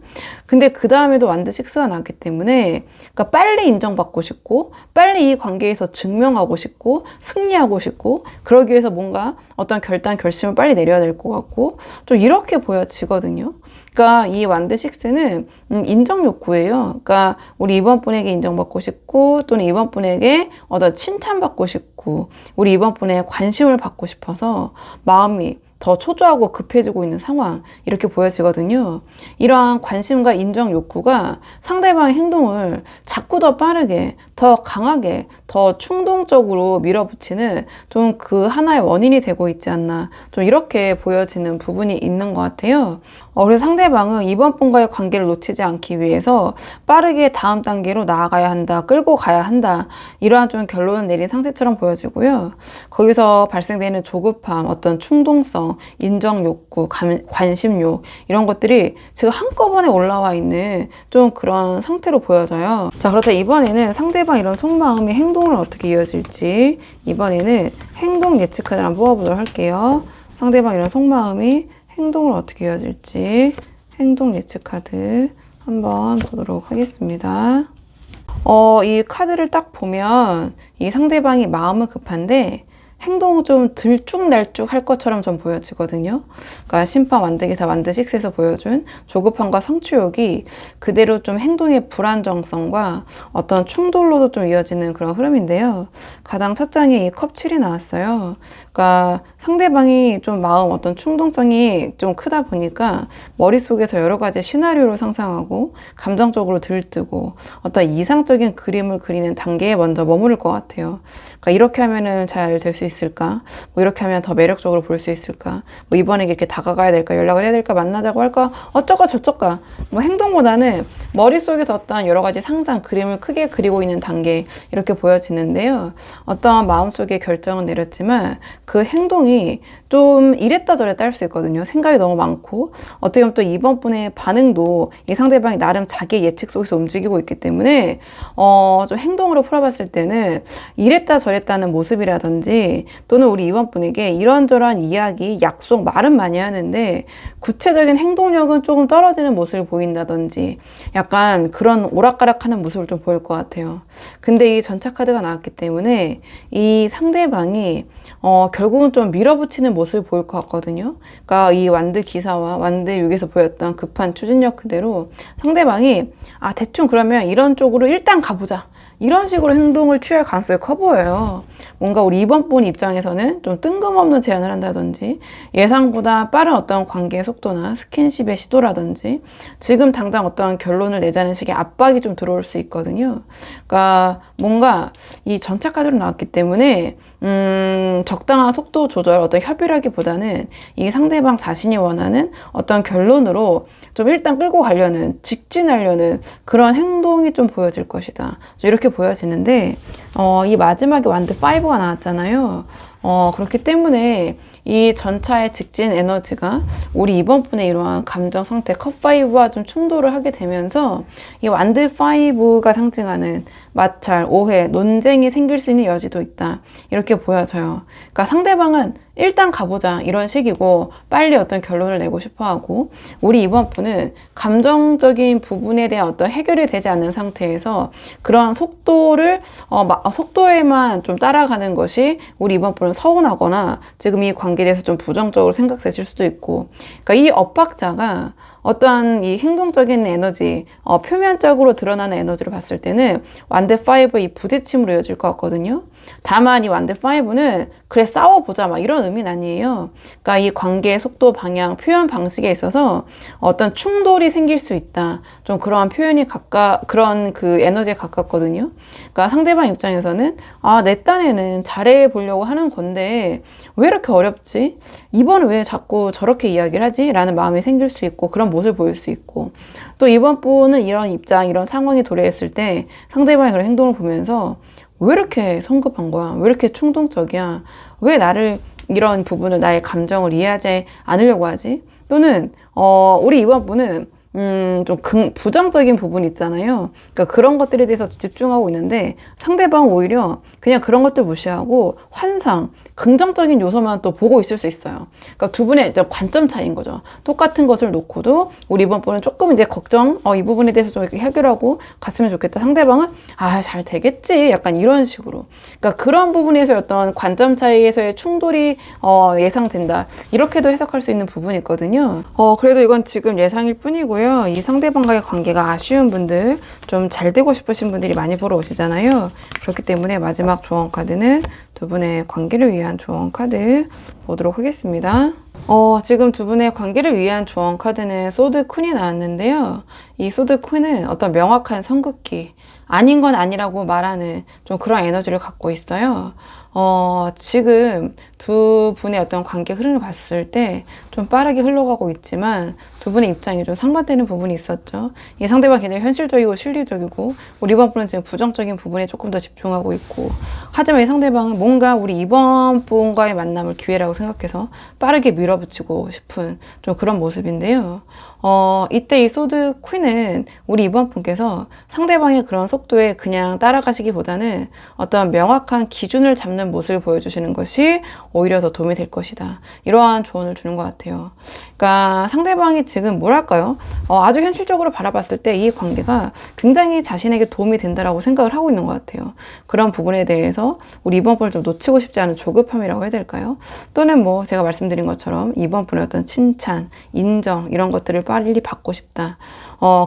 근데 그 다음에도 완드 6가 나왔기 때문에, 그러니까 빨리 인정받고 싶고, 빨리 이 관계에서 증명하고 싶고, 승리하고 싶고, 그러기 위해서 뭔가 어떤 결심을 빨리 내려야 될 것 같고, 좀 이렇게 보여지거든요. 그러니까 이 완드 6는 인정 욕구예요. 그러니까 우리 이번 분에게 인정받고 싶고, 또는 이번 분에게 어떤 칭찬받고 싶고, 우리 이번 분의 관심을 받고 싶어서 마음이 더 초조하고 급해지고 있는 상황, 이렇게 보여지거든요. 이러한 관심과 인정 욕구가 상대방의 행동을 자꾸 더 빠르게, 더 강하게, 더 충동적으로 밀어붙이는 좀 그 하나의 원인이 되고 있지 않나, 좀 이렇게 보여지는 부분이 있는 것 같아요. 그래서 상대방은 이번 분과의 관계를 놓치지 않기 위해서 빠르게 다음 단계로 나아가야 한다, 끌고 가야 한다, 이러한 좀 결론을 내린 상태처럼 보여지고요. 거기서 발생되는 조급함, 어떤 충동성, 인정 욕구, 관심욕, 이런 것들이 지금 한꺼번에 올라와 있는 좀 그런 상태로 보여져요. 자, 그렇다 이번에는 상대방 이런 속마음이 행동을 어떻게 이어질지, 이번에는 행동 예측 카드를 한번 뽑아보도록 할게요. 상대방 이런 속마음이 행동을 어떻게 이어질지 행동 예측 카드 한번 보도록 하겠습니다. 이 카드를 딱 보면 이 상대방이 마음은 급한데 행동은 좀 들쭉날쭉 할 것처럼 좀 보여지거든요. 그러니까 심판 완득기사 완드6에서 보여준 조급함과 성취욕이 그대로 좀 행동의 불안정성과 어떤 충돌로도 좀 이어지는 그런 흐름인데요. 가장 첫 장에 이 컵 7이 나왔어요. 그러니까 상대방이 좀 마음 어떤 충동성이 좀 크다 보니까 머릿속에서 여러 가지 시나리오를 상상하고 감정적으로 들뜨고 어떤 이상적인 그림을 그리는 단계에 먼저 머무를 것 같아요. 그러니까 이렇게 하면은 잘 될 수 있을까? 뭐 이렇게 하면 더 매력적으로 볼 수 있을까? 뭐 이번에 이렇게 다가가야 될까? 연락을 해야 될까? 만나자고 할까? 어쩌까 저쩌까? 뭐 행동보다는 머릿속에서 어떤 여러 가지 상상, 그림을 크게 그리고 있는 단계, 이렇게 보여지는데요. 어떠한 마음속에 결정은 내렸지만 그 행동이 좀 이랬다 저랬다 할 수 있거든요. 생각이 너무 많고 어떻게 보면 또 이번 분의 반응도 이 상대방이 나름 자기의 예측 속에서 움직이고 있기 때문에 좀 행동으로 풀어봤을 때는 이랬다 저랬다는 모습이라든지 또는 우리 이번 분에게 이런저런 이야기, 약속, 말은 많이 하는데 구체적인 행동력은 조금 떨어지는 모습을 보인다든지 약간 그런 오락가락하는 모습을 좀 보일 것 같아요. 근데 이 전차 카드가 나왔기 때문에 이 상대방이 결국은 좀 밀어붙이는 모습을 보일 것 같거든요. 그러니까 이 완드 기사와 완드 6에서 보였던 급한 추진력 그대로 상대방이 대충 그러면 이런 쪽으로 일단 가보자, 이런 식으로 행동을 취할 가능성이 커 보여요. 뭔가 우리 이번 분 입장에서는 좀 뜬금없는 제안을 한다든지 예상보다 빠른 어떤 관계의 속도나 스킨십의 시도라든지 지금 당장 어떤 결론을 내자는 식의 압박이 좀 들어올 수 있거든요. 그러니까 뭔가 이 전차 카드로 나왔기 때문에 적당한 속도 조절, 어떤 협의라기보다는 이 상대방 자신이 원하는 어떤 결론으로 좀 일단 끌고 가려는, 직진하려는 그런 행동이 좀 보여질 것이다. 이렇게 보여지는데 이 마지막에 완드 5가 나왔잖아요. 그렇기 때문에 이 전차의 직진 에너지가 우리 이번 분의 이러한 감정 상태 컵5와 좀 충돌을 하게 되면서 이 완드 5가 상징하는 마찰, 오해, 논쟁이 생길 수 있는 여지도 있다, 이렇게 보여져요. 그러니까 상대방은 일단 가보자 이런 식이고 빨리 어떤 결론을 내고 싶어 하고 우리 이번 분은 감정적인 부분에 대한 어떤 해결이 되지 않는 상태에서 그런 속도를 속도에만 좀 따라가는 것이 우리 이번 분은 서운하거나 지금 이 관계에 대해서 좀 부정적으로 생각되실 수도 있고, 그러니까 이 엇박자가 어떠한 이 행동적인 에너지, 표면적으로 드러나는 에너지를 봤을 때는 완드 5의 이 부딪힘으로 이어질 것 같거든요. 다만 이 완드 5는 그래 싸워보자 막 이런 의미는 아니에요. 그러니까 이 관계의 속도, 방향, 표현 방식에 있어서 어떤 충돌이 생길 수 있다. 좀 그러한 표현이 그런 그 에너지에 가깝거든요. 그러니까 상대방 입장에서는 내 딴에는 잘해보려고 하는 건데 왜 이렇게 어렵지? 이번은 왜 자꾸 저렇게 이야기를 하지? 라는 마음이 생길 수 있고 그런 모습을 보일 수 있고, 또 이번 분은 이런 입장, 이런 상황이 도래했을 때 상대방의 그런 행동을 보면서 왜 이렇게 성급한 거야? 왜 이렇게 충동적이야? 왜 나를 이런 부분을, 나의 감정을 이해하지 않으려고 하지? 또는 우리 이번 분은 좀 부정적인 부분 있잖아요. 그러니까 그런 것들에 대해서 집중하고 있는데 상대방은 오히려 그냥 그런 것들 무시하고 환상, 긍정적인 요소만 또 보고 있을 수 있어요. 그러니까 두 분의 이제 관점 차이인 거죠. 똑같은 것을 놓고도 우리 이번 분은 조금 이제 걱정, 이 부분에 대해서 좀 이렇게 해결하고 갔으면 좋겠다. 상대방은 잘 되겠지. 약간 이런 식으로. 그러니까 그런 부분에서 어떤 관점 차이에서의 충돌이 예상된다. 이렇게도 해석할 수 있는 부분이 있거든요. 그래도 이건 지금 예상일 뿐이고요. 이 상대방과의 관계가 아쉬운 분들, 좀 잘 되고 싶으신 분들이 많이 보러 오시잖아요. 그렇기 때문에 마지막 조언 카드는 두 분의 관계를 위한 조언 카드 보도록 하겠습니다. 지금 두 분의 관계를 위한 조언 카드는 소드 퀸이 나왔는데요. 이 소드 퀸은 어떤 명확한 선긋기, 아닌 건 아니라고 말하는 좀 그런 에너지를 갖고 있어요. 지금 두 분의 어떤 관계 흐름을 봤을 때 좀 빠르게 흘러가고 있지만 두 분의 입장이 좀 상반되는 부분이 있었죠. 이 상대방이 굉장히 현실적이고 실리적이고 우리 이번 분은 지금 부정적인 부분에 조금 더 집중하고 있고, 하지만 이 상대방은 뭔가 우리 이번 분과의 만남을 기회라고 생각해서 빠르게 밀어붙이고 싶은 좀 그런 모습인데요. 이때 이 소드 퀸은 우리 이번 분께서 상대방의 그런 속도에 그냥 따라가시기보다는 어떤 명확한 기준을 잡는 모습을 보여주시는 것이 오히려 더 도움이 될 것이다. 이러한 조언을 주는 것 같아요. 그러니까 상대방이 지금 뭐랄까요? 아주 현실적으로 바라봤을 때 이 관계가 굉장히 자신에게 도움이 된다라고 생각을 하고 있는 것 같아요. 그런 부분에 대해서 우리 이번 분을 좀 놓치고 싶지 않은 조급함이라고 해야 될까요? 또는 뭐 제가 말씀드린 것처럼 이번 분의 어떤 칭찬, 인정 이런 것들을 빨리 받고 싶다.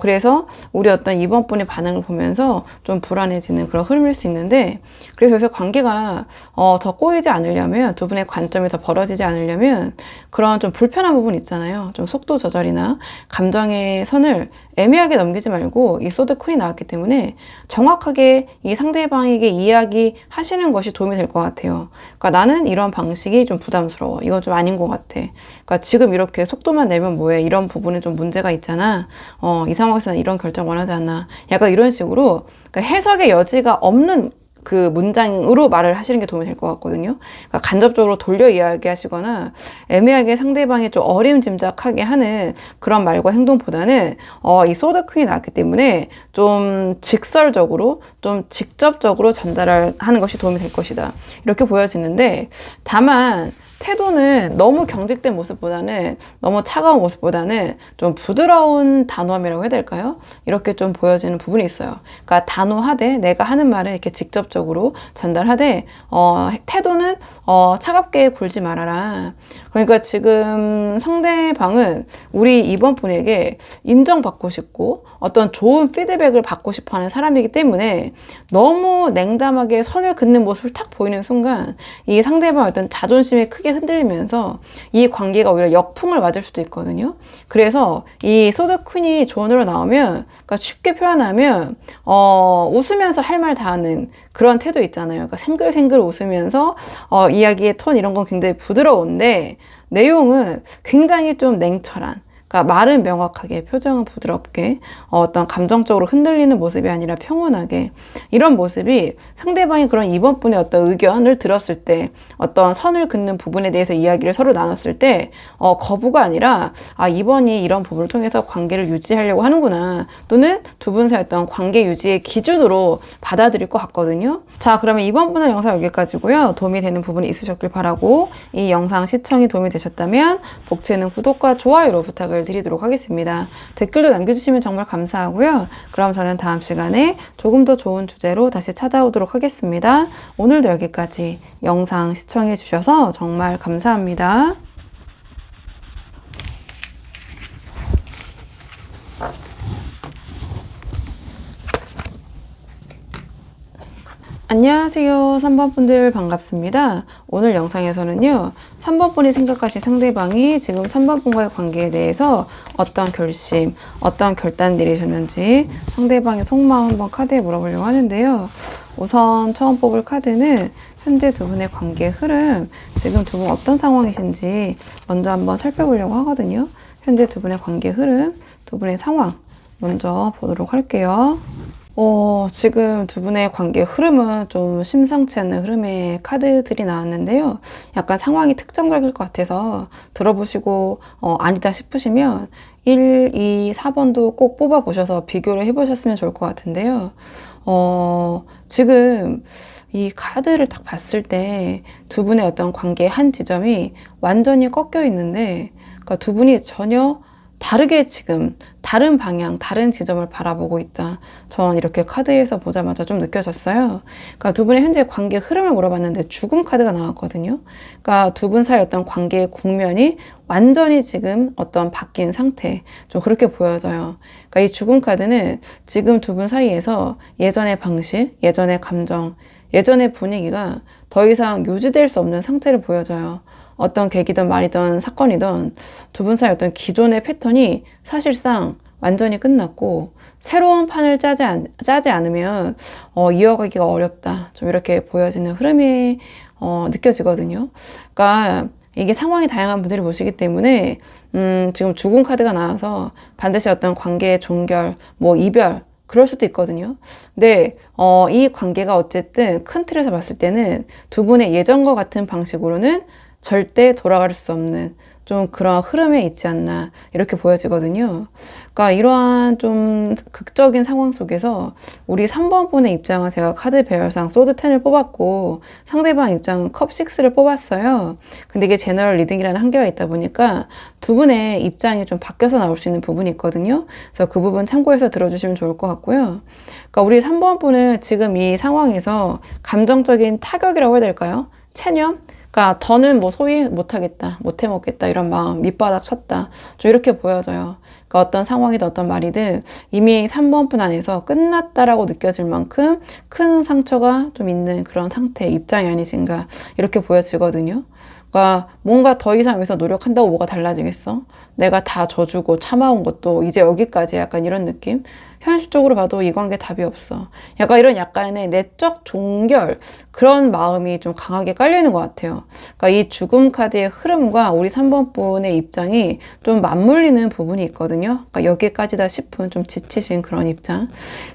그래서 우리 어떤 이번 분의 반응을 보면서 좀 불안해지는 그런 흐름일 수 있는데, 그래서 관계가 더 꼬이지 않으려면, 두 분의 관점이 더 벌어지지 않으려면 그런 좀 불편한 부분 있잖아요. 좀 속도 조절이나 감정의 선을 애매하게 넘기지 말고, 이 소드 퀸이 나왔기 때문에 정확하게 이 상대방에게 이야기하시는 것이 도움이 될 것 같아요. 그러니까 나는 이런 방식이 좀 부담스러워. 이건 좀 아닌 것 같아. 그러니까 지금 이렇게 속도만 내면 뭐해. 이런 부분에 좀 문제가 있잖아. 이 상황에서는 이런 결정 원하지 않나. 약간 이런 식으로 그러니까 해석의 여지가 없는 그 문장으로 말을 하시는 게 도움이 될 것 같거든요. 그러니까 간접적으로 돌려 이야기하시거나 애매하게 상대방이 좀 어림짐작하게 하는 그런 말과 행동보다는 이 소드 퀸이 나왔기 때문에 좀 직설적으로, 좀 직접적으로 전달을 하는 것이 도움이 될 것이다. 이렇게 보여지는데, 다만 태도는 너무 경직된 모습보다는, 너무 차가운 모습보다는 좀 부드러운 단호함이라고 해야 될까요? 이렇게 좀 보여지는 부분이 있어요. 그러니까 단호하되 내가 하는 말을 이렇게 직접적으로 전달하되 태도는 차갑게 굴지 말아라. 그러니까 지금 상대방은 우리 이번 분에게 인정받고 싶고 어떤 좋은 피드백을 받고 싶어 하는 사람이기 때문에 너무 냉담하게 선을 긋는 모습을 탁 보이는 순간 이 상대방의 어떤 자존심이 크게 흔들리면서 이 관계가 오히려 역풍을 맞을 수도 있거든요. 그래서 이 소드 퀸이 조언으로 나오면, 그러니까 쉽게 표현하면 웃으면서 할 말 다 하는 그런 태도 있잖아요. 그러니까 생글생글 웃으면서 이야기의 톤 이런 건 굉장히 부드러운데 내용은 굉장히 좀 냉철한, 그러니까 말은 명확하게, 표정은 부드럽게, 어떤 감정적으로 흔들리는 모습이 아니라 평온하게, 이런 모습이 상대방이 그런 이번 분의 어떤 의견을 들었을 때, 어떤 선을 긋는 부분에 대해서 이야기를 서로 나눴을 때 거부가 아니라 이번이 이런 부분을 통해서 관계를 유지하려고 하는구나, 또는 두 분 사이 어떤 관계 유지의 기준으로 받아들일 것 같거든요. 자, 그러면 이번 분의 영상 여기까지고요. 도움이 되는 부분이 있으셨길 바라고, 이 영상 시청이 도움이 되셨다면 복채는 구독과 좋아요로 부탁을 드리도록 하겠습니다. 댓글도 남겨주시면 정말 감사하고요. 그럼 저는 다음 시간에 조금 더 좋은 주제로 다시 찾아오도록 하겠습니다. 오늘도 여기까지 영상 시청해 주셔서 정말 감사합니다. 안녕하세요. 3번 분들 반갑습니다. 오늘 영상에서는요, 3번 분이 생각하신 상대방이 지금 3번 분과의 관계에 대해서 어떤 결심, 어떤 결단 내리셨는지 상대방의 속마음 한번 카드에 물어보려고 하는데요. 우선 처음 뽑을 카드는 현재 두 분의 관계 흐름, 지금 두 분 어떤 상황이신지 먼저 한번 살펴보려고 하거든요. 현재 두 분의 관계 흐름, 두 분의 상황 먼저 보도록 할게요. 지금 두 분의 관계 흐름은 좀 심상치 않은 흐름의 카드들이 나왔는데요. 약간 상황이 특정적일 것 같아서 들어보시고 아니다 싶으시면 1, 2, 4번도 꼭 뽑아보셔서 비교를 해보셨으면 좋을 것 같은데요. 지금 이 카드를 딱 봤을 때 두 분의 어떤 관계의 한 지점이 완전히 꺾여 있는데, 그러니까 두 분이 전혀 다르게 지금 다른 방향, 다른 지점을 바라보고 있다. 전 이렇게 카드에서 보자마자 좀 느껴졌어요. 그러니까 두 분의 현재 관계 흐름을 물어봤는데 죽음 카드가 나왔거든요. 그러니까 두 분 사이 어떤 관계의 국면이 완전히 지금 어떤 바뀐 상태, 좀 그렇게 보여져요. 그러니까 이 죽음 카드는 지금 두 분 사이에서 예전의 방식, 예전의 감정, 예전의 분위기가 더 이상 유지될 수 없는 상태를 보여줘요. 어떤 계기든 말이든 사건이든 두 분 사이 어떤 기존의 패턴이 사실상 완전히 끝났고 새로운 판을 짜지 않으면 이어가기가 어렵다. 좀 이렇게 보여지는 흐름이 느껴지거든요. 그러니까 이게 상황이 다양한 분들이 보시기 때문에 지금 죽은 카드가 나와서 반드시 어떤 관계의 종결, 뭐 이별 그럴 수도 있거든요. 근데 이 관계가 어쨌든 큰 틀에서 봤을 때는 두 분의 예전과 같은 방식으로는 절대 돌아갈 수 없는 좀 그런 흐름에 있지 않나 이렇게 보여지거든요. 그러니까 이러한 좀 극적인 상황 속에서 우리 3번 분의 입장은 제가 카드 배열상 소드 10을 뽑았고 상대방 입장은 컵 6를 뽑았어요. 근데 이게 제너럴 리딩이라는 한계가 있다 보니까 두 분의 입장이 좀 바뀌어서 나올 수 있는 부분이 있거든요. 그래서 그 부분 참고해서 들어주시면 좋을 것 같고요. 그러니까 우리 3번 분은 지금 이 상황에서 감정적인 타격이라고 해야 될까요? 체념? 그러니까 더는 뭐 소위 못하겠다, 못해먹겠다 이런 마음, 밑바닥 쳤다 좀 이렇게 보여져요. 그러니까 어떤 상황이든 어떤 말이든 이미 3번 분 안에서 끝났다라고 느껴질 만큼 큰 상처가 좀 있는 그런 상태, 입장이 아니신가 이렇게 보여지거든요. 그러니까 뭔가 더 이상 여기서 노력한다고 뭐가 달라지겠어? 내가 다 져주고 참아온 것도 이제 여기까지 약간 이런 느낌? 현실적으로 봐도 이 관계 답이 없어. 약간 이런 약간의 내적 종결 그런 마음이 좀 강하게 깔리는 것 같아요. 그러니까 이 죽음 카드의 흐름과 우리 3번 분의 입장이 좀 맞물리는 부분이 있거든요. 그러니까 여기까지다 싶은 좀 지치신 그런 입장.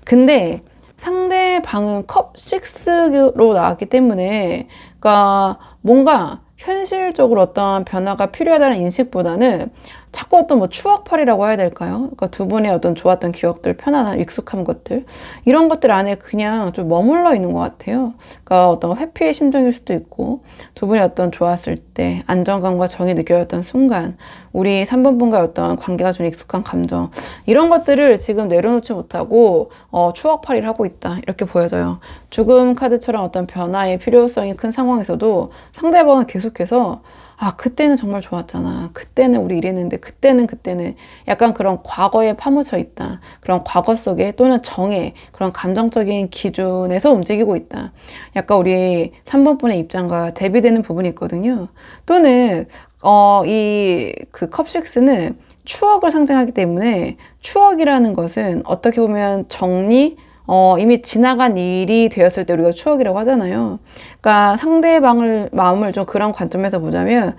근데 상대방은 컵 6로 나왔기 때문에 그러니까 뭔가 현실적으로 어떤 변화가 필요하다는 인식보다는 자꾸 어떤 뭐 추억팔이라고 해야 될까요? 그러니까 두 분의 어떤 좋았던 기억들, 편안한 익숙한 것들 이런 것들 안에 그냥 좀 머물러 있는 것 같아요. 그러니까 어떤 회피의 심정일 수도 있고 두 분이 어떤 좋았을 때 안정감과 정이 느껴졌던 순간 우리 3번 분과의 어떤 관계가 좀 익숙한 감정 이런 것들을 지금 내려놓지 못하고 추억팔이를 하고 있다 이렇게 보여져요. 죽음 카드처럼 어떤 변화의 필요성이 큰 상황에서도 상대방은 계속해서 아, 그때는 정말 좋았잖아. 그때는 우리 이랬는데, 그때는 약간 그런 과거에 파묻혀 있다. 그런 과거 속에 또는 정에 그런 감정적인 기준에서 움직이고 있다. 약간 우리 3번 분의 입장과 대비되는 부분이 있거든요. 또는, 그 컵6는 추억을 상징하기 때문에 추억이라는 것은 어떻게 보면 정리, 이미 지나간 일이 되었을 때 우리가 추억이라고 하잖아요. 그러니까 상대방을, 마음을 좀 그런 관점에서 보자면,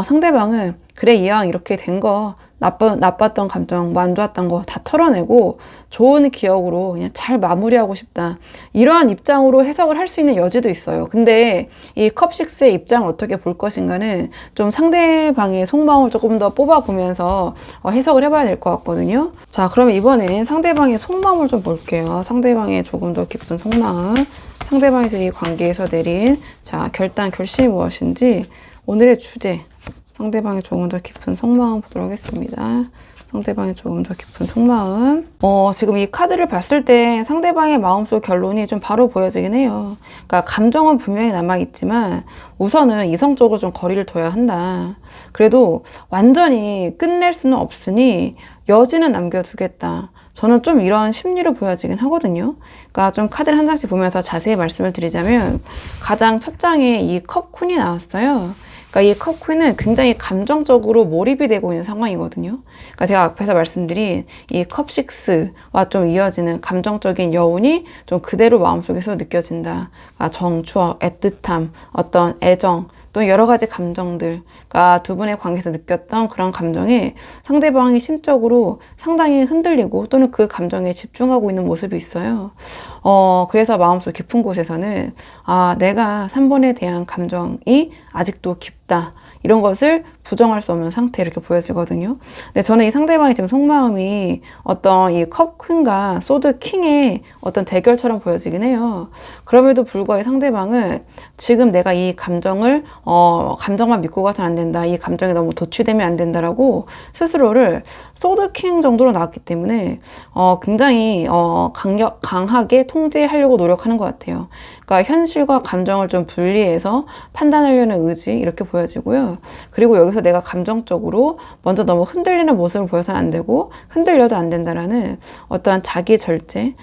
상대방은, 그래, 이왕 이렇게 된 거, 나빴던 감정, 뭐 안 좋았던 거 다 털어내고, 좋은 기억으로 그냥 잘 마무리하고 싶다. 이러한 입장으로 해석을 할 수 있는 여지도 있어요. 근데 이 컵6의 입장을 어떻게 볼 것인가는 좀 상대방의 속마음을 조금 더 뽑아보면서 해석을 해봐야 될 것 같거든요. 자, 그러면 이번엔 상대방의 속마음을 좀 볼게요. 상대방의 조금 더 깊은 속마음. 상대방에서 이 관계에서 내린 결심이 무엇인지 오늘의 주제 상대방의 조금 더 깊은 속마음 보도록 하겠습니다. 상대방의 조금 더 깊은 속마음. 지금 이 카드를 봤을 때 상대방의 마음속 결론이 좀 바로 보여지긴 해요. 그러니까 감정은 분명히 남아있지만 우선은 이성적으로 좀 거리를 둬야 한다. 그래도 완전히 끝낼 수는 없으니 여지는 남겨두겠다. 저는 좀 이런 심리로 보여지긴 하거든요. 그러니까 좀 카드를 한 장씩 보면서 자세히 말씀을 드리자면 가장 첫 장에 이 컵 퀸이 나왔어요. 그러니까 이 컵 퀸은 굉장히 감정적으로 몰입이 되고 있는 상황이거든요. 그러니까 제가 앞에서 말씀드린 이 컵 6와 좀 이어지는 감정적인 여운이 좀 그대로 마음속에서 느껴진다. 그러니까 정, 추억, 애틋함, 어떤 애정, 또 여러 가지 감정들, 그러니까 두 분의 관계에서 느꼈던 그런 감정에 상대방이 심적으로 상당히 흔들리고 또는 그 감정에 집중하고 있는 모습이 있어요. 그래서 마음속 깊은 곳에서는 내가 3번에 대한 감정이 아직도 깊다. 이런 것을 부정할 수 없는 상태 이렇게 보여지거든요. 근데 저는 이 상대방의 지금 속마음이 어떤 이 컵 퀸과 소드 킹의 어떤 대결처럼 보여지긴 해요. 그럼에도 불구하고 상대방은 지금 내가 이 감정을 감정만 믿고 가서는 안 된다. 이 감정에 너무 도취되면 안 된다라고 스스로를 소드 킹 정도로 나왔기 때문에 굉장히 강하게 통제하려고 노력하는 것 같아요. 그러니까 현실과 감정을 좀 분리해서 판단하려는 의지 이렇게 보여지고요. 그리고 여기서 내가 감정적으로 먼저 너무 흔들리는 모습을 보여서는 안 되고 흔들려도 안 된다라는 어떠한 자기 절제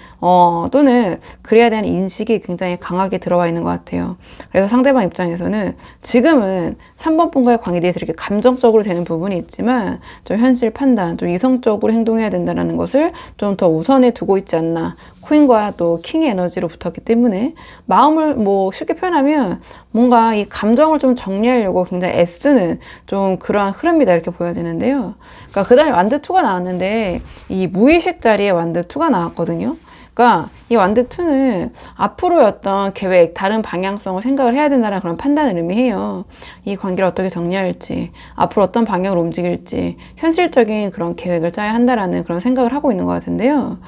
또는 그래야 되는 인식이 굉장히 강하게 들어와 있는 것 같아요. 그래서 상대방 입장에서는 지금은 3번 분과의 관계에 대해서 이렇게 감정적으로 되는 부분이 있지만 좀 현실 판단, 좀 이성적으로 행동해야 된다는 것을 좀 더 우선에 두고 있지 않나. 코인과 또 킹의 에너지로 붙었기 때문에 마음을 뭐 쉽게 표현하면 뭔가 이 감정을 좀 정리하려고 굉장히 애쓰는 좀 그러한 흐름이다 이렇게 보여지는데요. 그러니까 그 다음에 완드2가 나왔는데 이 무의식 자리에 완드2가 나왔거든요. 그러니까 이 완드2는 앞으로의 어떤 계획, 다른 방향성을 생각을 해야 된다는 그런 판단을 의미해요. 이 관계를 어떻게 정리할지, 앞으로 어떤 방향으로 움직일지, 현실적인 그런 계획을 짜야 한다라는 그런 생각을 하고 있는 것 같은데요.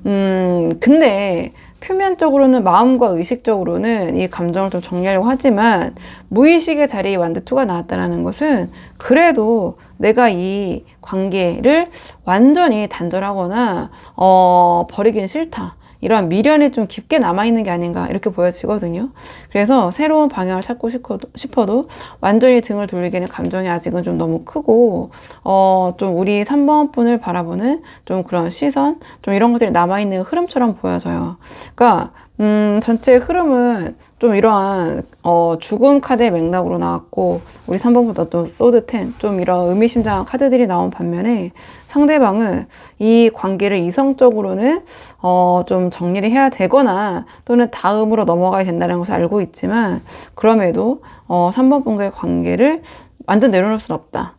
근데 표면적으로는 마음과 의식적으로는 이 감정을 좀 정리하려고 하지만 무의식의 자리에 완드2가 나왔다는 것은 그래도 내가 이 관계를 완전히 단절하거나 버리기는 싫다. 이런 미련이 좀 깊게 남아있는 게 아닌가 이렇게 보여지거든요. 그래서 새로운 방향을 찾고 싶어도 완전히 등을 돌리기에는 감정이 아직은 좀 너무 크고 좀 우리 3번 분을 바라보는 좀 그런 시선, 좀 이런 것들이 남아있는 흐름처럼 보여져요. 그러니까 전체 흐름은 좀 이러한 죽음 카드의 맥락으로 나왔고 우리 3번보다 또 소드 10, 좀 이런 의미심장한 카드들이 나온 반면에 상대방은 이 관계를 이성적으로는 좀 정리를 해야 되거나 또는 다음으로 넘어가야 된다는 것을 알고 있지만 그럼에도 3번 분과의 관계를 완전 내려놓을 수는 없다.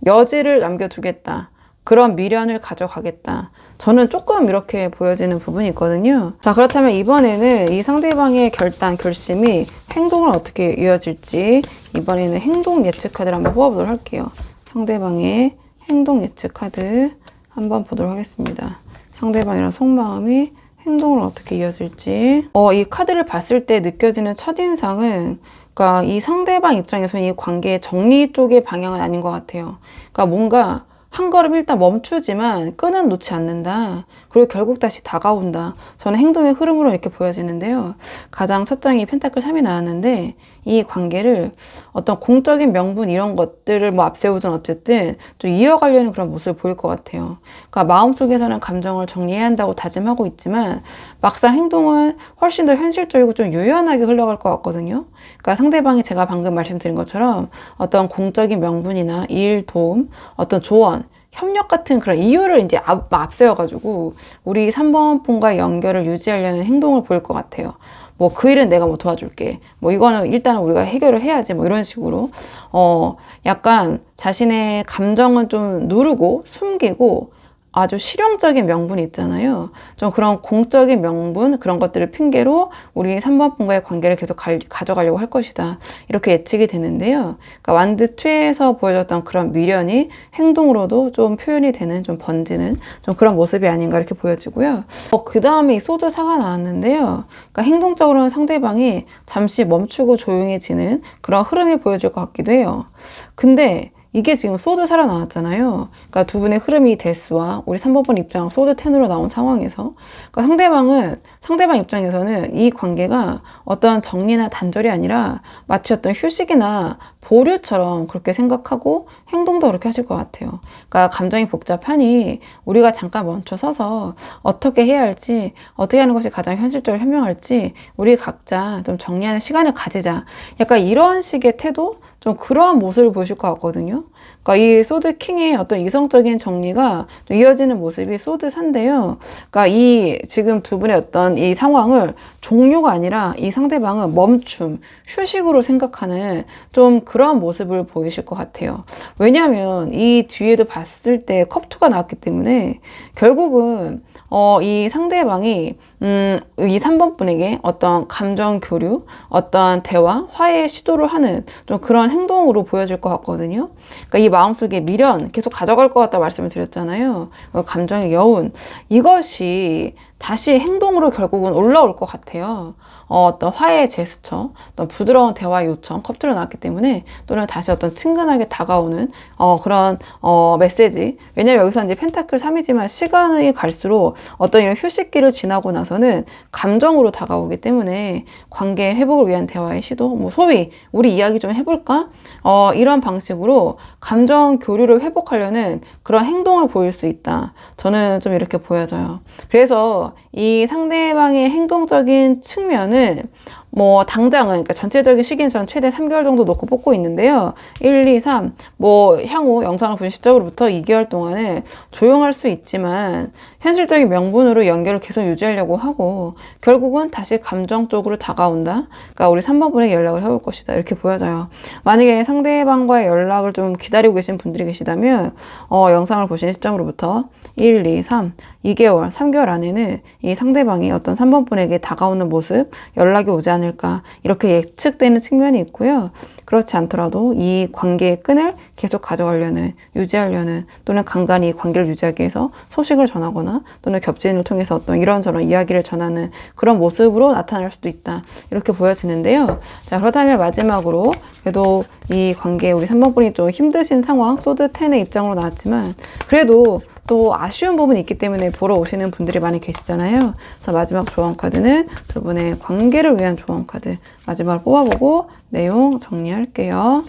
여지를 남겨두겠다. 그런 미련을 가져가겠다. 저는 조금 이렇게 보여지는 부분이 있거든요. 자, 그렇다면 이번에는 이 상대방의 결심이 행동을 어떻게 이어질지 이번에는 행동 예측 카드를 한번 뽑아보도록 할게요. 상대방의 행동 예측 카드 한번 보도록 하겠습니다. 상대방이랑 속마음이 행동을 어떻게 이어질지 이 카드를 봤을 때 느껴지는 첫인상은 그러니까 이 상대방 입장에서는 이 관계의 정리 쪽의 방향은 아닌 것 같아요. 그러니까 뭔가 한 걸음 일단 멈추지만 끈은 놓지 않는다. 그리고 결국 다시 다가온다. 저는 행동의 흐름으로 이렇게 보여지는데요. 가장 첫 장이 펜타클 3이 나왔는데 이 관계를 어떤 공적인 명분 이런 것들을 뭐 앞세우든 어쨌든 좀 이어가려는 그런 모습을 보일 것 같아요. 그러니까 마음속에서는 감정을 정리해야 한다고 다짐하고 있지만 막상 행동은 훨씬 더 현실적이고 좀 유연하게 흘러갈 것 같거든요. 그러니까 상대방이 제가 방금 말씀드린 것처럼 어떤 공적인 명분이나 일, 도움, 어떤 조언, 협력 같은 그런 이유를 이제 앞세워가지고 우리 3번 분과의 연결을 유지하려는 행동을 보일 것 같아요. 뭐 그 일은 내가 뭐 도와줄게. 뭐 이거는 일단은 우리가 해결을 해야지. 뭐 이런 식으로 약간 자신의 감정은 좀 누르고 숨기고 아주 실용적인 명분이 있잖아요. 좀 그런 공적인 명분 그런 것들을 핑계로 우리 3번 분과의 관계를 계속 가져가려고 할 것이다. 이렇게 예측이 되는데요. 그러니까 완드2에서 보여줬던 그런 미련이 행동으로도 좀 표현이 되는 좀 번지는 좀 그런 모습이 아닌가 이렇게 보여지고요. 그 다음에 이 소드 4가 나왔는데요. 그러니까 행동적으로는 상대방이 잠시 멈추고 조용해지는 그런 흐름이 보여질 것 같기도 해요. 근데 이게 지금 소드 4로 나왔잖아요. 그러니까 두 분의 흐름이 데스와 우리 3번 분 입장 소드 10으로 나온 상황에서 그러니까 상대방 입장에서는 이 관계가 어떤 정리나 단절이 아니라 마치 어떤 휴식이나 보류처럼 그렇게 생각하고 행동도 그렇게 하실 것 같아요. 그러니까 감정이 복잡하니 우리가 잠깐 멈춰 서서 어떻게 해야 할지, 어떻게 하는 것이 가장 현실적으로 현명할지 우리 각자 좀 정리하는 시간을 가지자. 약간 이런 식의 태도? 좀 그러한 모습을 보실 것 같거든요. 그러니까 이 소드 킹의 어떤 이성적인 정리가 좀 이어지는 모습이 소드 4인데요. 그러니까 이 지금 두 분의 어떤 이 상황을 종료가 아니라 이 상대방은 멈춤, 휴식으로 생각하는 좀 그런 모습을 보이실 것 같아요. 왜냐하면 이 뒤에도 봤을 때 컵2가 나왔기 때문에 결국은 이 상대방이 이 3번 분에게 어떤 감정 교류, 어떤 대화, 화해 시도를 하는 좀 그런 행동으로 보여질 것 같거든요. 그러니까 이 마음속에 미련 계속 가져갈 것 같다 말씀을 드렸잖아요. 감정의 여운 이것이 다시 행동으로 결국은 올라올 것 같아요. 어떤 화해의 제스처, 어떤 부드러운 대화 요청, 컵2로 나왔기 때문에 또는 다시 어떤 친근하게 다가오는 그런 메시지. 왜냐면 여기서 이제 펜타클 3이지만 시간이 갈수록 어떤 이런 휴식기를 지나고 나서는 감정으로 다가오기 때문에 관계 회복을 위한 대화의 시도, 뭐 소위 우리 이야기 좀 해볼까? 이런 방식으로 감정 교류를 회복하려는 그런 행동을 보일 수 있다. 저는 좀 이렇게 보여져요. 그래서 이 상대방의 행동적인 측면은 뭐 당장은, 그러니까 전체적인 시기는 저는 최대 3개월 정도 놓고 뽑고 있는데요. 1, 2, 3, 뭐 향후 영상을 본 시점으로부터 2개월 동안은 조용할 수 있지만 현실적인 명분으로 연결을 계속 유지하려고 하고 결국은 다시 감정적으로 다가온다. 그러니까 우리 3번 분에게 연락을 해볼 것이다. 이렇게 보여져요. 만약에 상대방과의 연락을 좀 기다리고 계신 분들이 계시다면 영상을 보시는 시점으로부터 1, 2, 3, 2개월, 3개월 안에는 이 상대방이 어떤 3번 분에게 다가오는 모습, 연락이 오지 않을까 이렇게 예측되는 측면이 있고요. 그렇지 않더라도 이 관계의 끈을 계속 가져가려는, 유지하려는, 또는 간간히 관계를 유지하기 위해서 소식을 전하거나 또는 겹친을 통해서 어떤 이런저런 이야기를 전하는 그런 모습으로 나타날 수도 있다. 이렇게 보여지는데요. 자, 그렇다면 마지막으로 그래도 이 관계 우리 3번 분이 좀 힘드신 상황, 소드 10의 입장으로 나왔지만 그래도 또 아쉬운 부분이 있기 때문에 보러 오시는 분들이 많이 계시잖아요. 그래서 마지막 조언 카드는 두 분의 관계를 위한 조언 카드 마지막으로 뽑아보고 내용 정리할게요.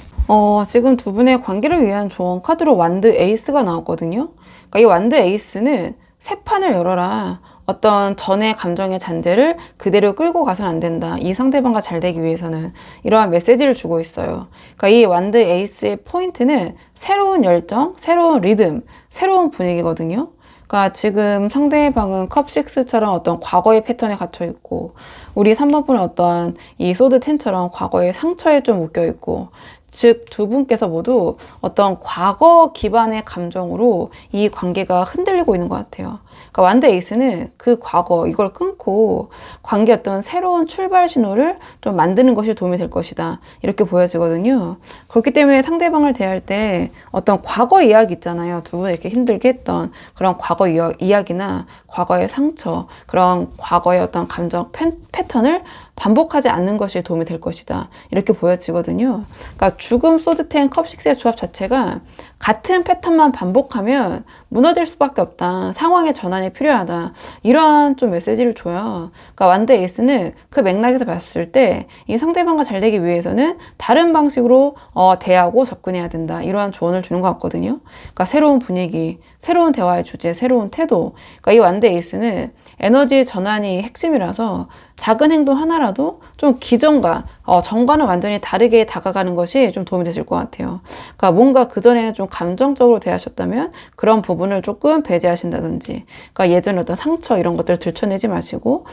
지금 두 분의 관계를 위한 조언 카드로 완드 에이스가 나왔거든요. 그러니까 이 완드 에이스는 새 판을 열어라. 어떤 전의 감정의 잔재를 그대로 끌고 가서는 안 된다. 이 상대방과 잘 되기 위해서는 이러한 메시지를 주고 있어요. 그러니까 이 완드 에이스의 포인트는 새로운 열정, 새로운 리듬, 새로운 분위기거든요. 그러니까 지금 상대방은 컵6처럼 어떤 과거의 패턴에 갇혀 있고 우리 3번 분은 어떠한 이 소드 10처럼 과거의 상처에 좀 묶여 있고 즉 두 분께서 모두 어떤 과거 기반의 감정으로 이 관계가 흔들리고 있는 것 같아요. 그러니까 완드 에이스는 그 과거 이걸 끊고 관계 어떤 새로운 출발 신호를 좀 만드는 것이 도움이 될 것이다. 이렇게 보여지거든요. 그렇기 때문에 상대방을 대할 때 어떤 과거 이야기 있잖아요. 두 분이 이렇게 힘들게 했던 그런 과거 이야기나 과거의 상처, 그런 과거의 어떤 감정 패턴을 반복하지 않는 것이 도움이 될 것이다. 이렇게 보여지거든요. 그러니까 죽음, 소드 10, 컵 6의 조합 자체가 같은 패턴만 반복하면 무너질 수밖에 없다. 상황의 전환이 필요하다. 이러한 좀 메시지를 줘요. 그러니까 완드 에이스는 그 맥락에서 봤을 때 이 상대방과 잘 되기 위해서는 다른 방식으로 대하고 접근해야 된다. 이러한 조언을 주는 것 같거든요. 그러니까 새로운 분위기, 새로운 대화의 주제, 새로운 태도. 그러니까 이 완드 에이스는 에너지 전환이 핵심이라서 작은 행동 하나라도 좀 기존과 전과는 완전히 다르게 다가가는 것이 좀 도움이 되실 것 같아요. 그러니까 뭔가 그전에는 좀 감정적으로 대하셨다면 그런 부분을 조금 배제하신다든지, 그러니까 예전에 어떤 상처 이런 것들 들춰내지 마시고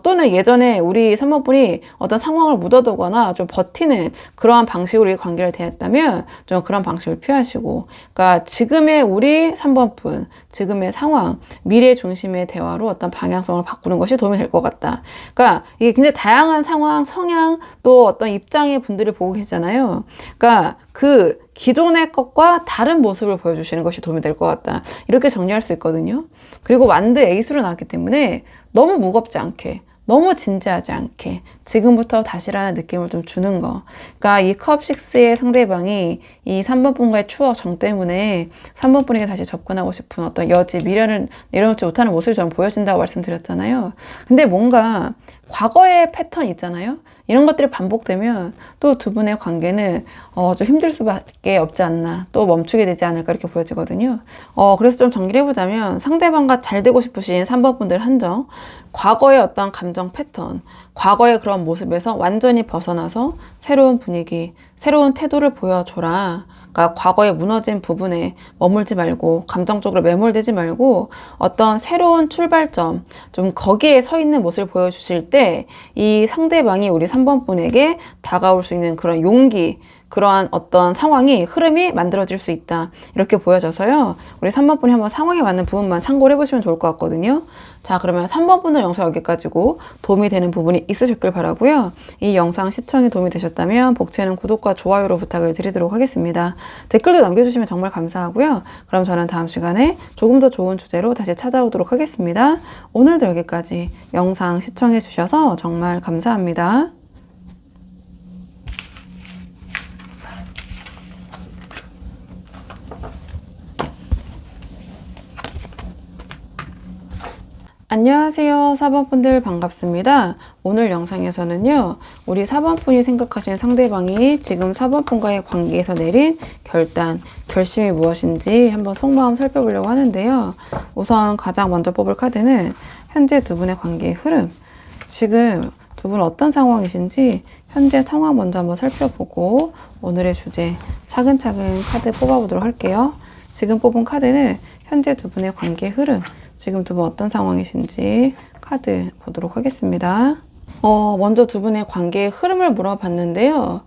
또는 예전에 우리 3번 분이 어떤 상황을 묻어두거나 좀 버티는 그러한 방식으로 이 관계를 대했다면 좀 그런 방식을 피하시고, 그러니까 지금의 우리 3번 분, 지금의 상황, 미래 중심의 대화로 어떤 방향성을 바꾸는 것이 도움이 될 것 같다. 그러니까 이게 굉장히 다양한 상황, 성향, 또 어떤 입장의 분들을 보고 계시잖아요. 그러니까 그 기존의 것과 다른 모습을 보여주시는 것이 도움이 될 것 같다. 이렇게 정리할 수 있거든요. 그리고 완드 에이스로 나왔기 때문에 너무 무겁지 않게, 너무 진지하지 않게 지금부터 다시라는 느낌을 좀 주는 거. 그러니까 이 컵6의 상대방이 이 3번 분과의 추억 정 때문에 3번 분에게 다시 접근하고 싶은 어떤 여지, 미련을 내려놓지 못하는 모습이 저는 보여진다고 말씀드렸잖아요. 근데 뭔가 과거의 패턴 있잖아요. 이런 것들이 반복되면 또 두 분의 관계는 좀 힘들 수밖에 없지 않나, 또 멈추게 되지 않을까 이렇게 보여지거든요. 그래서 좀 정리를 해보자면 상대방과 잘 되고 싶으신 3번 분들 한정, 과거의 어떤 감정 패턴, 과거의 그런 모습에서 완전히 벗어나서 새로운 분위기, 새로운 태도를 보여줘라. 그러니까 과거에 무너진 부분에 머물지 말고 감정적으로 매몰되지 말고 어떤 새로운 출발점, 좀 거기에 서 있는 모습을 보여주실 때 이 상대방이 우리 3번 분에게 다가올 수 있는 그런 용기, 그러한 어떤 상황이, 흐름이 만들어질 수 있다. 이렇게 보여져서요. 우리 3번 분이 한번 상황에 맞는 부분만 참고를 해보시면 좋을 것 같거든요. 자, 그러면 3번 분의 영상 여기까지고 도움이 되는 부분이 있으셨길 바라고요. 이 영상 시청이 도움이 되셨다면 복채는 구독과 좋아요로 부탁을 드리도록 하겠습니다. 댓글도 남겨주시면 정말 감사하고요. 그럼 저는 다음 시간에 조금 더 좋은 주제로 다시 찾아오도록 하겠습니다. 오늘도 여기까지 영상 시청해 주셔서 정말 감사합니다. 안녕하세요. 4번분들 반갑습니다. 오늘 영상에서는요, 우리 4번분이 생각하시는 상대방이 지금 4번분과의 관계에서 내린 결심이 무엇인지 한번 속마음 살펴보려고 하는데요. 우선 가장 먼저 뽑을 카드는 현재 두 분의 관계의 흐름. 지금 두 분 어떤 상황이신지 현재 상황 먼저 한번 살펴보고 오늘의 주제 차근차근 카드 뽑아보도록 할게요. 지금 뽑은 카드는 현재 두 분의 관계의 흐름. 지금 두 분 어떤 상황이신지 카드 보도록 하겠습니다. 먼저 두 분의 관계의 흐름을 물어봤는데요.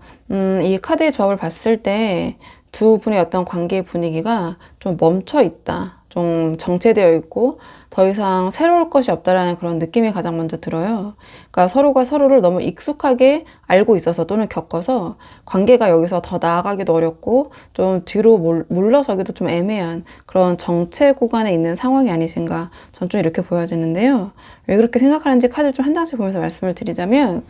이 카드의 조합을 봤을 때 두 분의 어떤 관계의 분위기가 좀 멈춰 있다. 좀 정체되어 있고 더 이상 새로울 것이 없다라는 그런 느낌이 가장 먼저 들어요. 그러니까 서로가 서로를 너무 익숙하게 알고 있어서 또는 겪어서 관계가 여기서 더 나아가기도 어렵고 좀 뒤로 물러서기도 좀 애매한 그런 정체 구간에 있는 상황이 아니신가 전 좀 이렇게 보여지는데요. 왜 그렇게 생각하는지 카드를 좀 한 장씩 보면서 말씀을 드리자면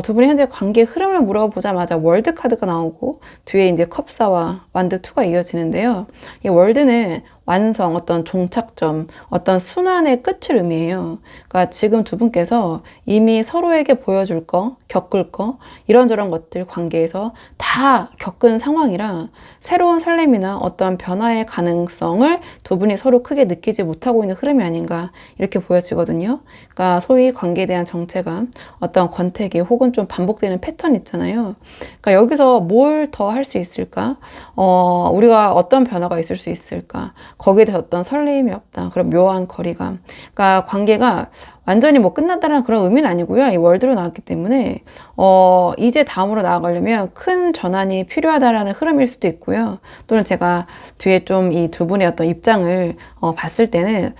두 분이 현재 관계의 흐름을 물어보자마자 월드 카드가 나오고 뒤에 이제 컵사와 완드 2가 이어지는데요. 이 월드는 완성, 어떤 종착점, 어떤 순환의 끝을 의미해요. 그러니까 지금 두 분께서 이미 서로에게 보여줄 거, 겪을 거, 이런저런 것들 관계에서 다 겪은 상황이라 새로운 설렘이나 어떤 변화의 가능성을 두 분이 서로 크게 느끼지 못하고 있는 흐름이 아닌가 이렇게 보여지거든요. 그러니까 소위 관계에 대한 정체감, 어떤 권태기 혹은 좀 반복되는 패턴 있잖아요. 그러니까 여기서 뭘 더 할 수 있을까? 우리가 어떤 변화가 있을 수 있을까? 거기에 대해서 어떤 설레임이 없다. 그런 묘한 거리감. 그러니까 관계가 완전히 뭐 끝났다는 그런 의미는 아니고요. 이 월드로 나왔기 때문에 이제 다음으로 나아가려면 큰 전환이 필요하다라는 흐름일 수도 있고요. 또는 제가 뒤에 좀 이 두 분의 어떤 입장을 봤을 때는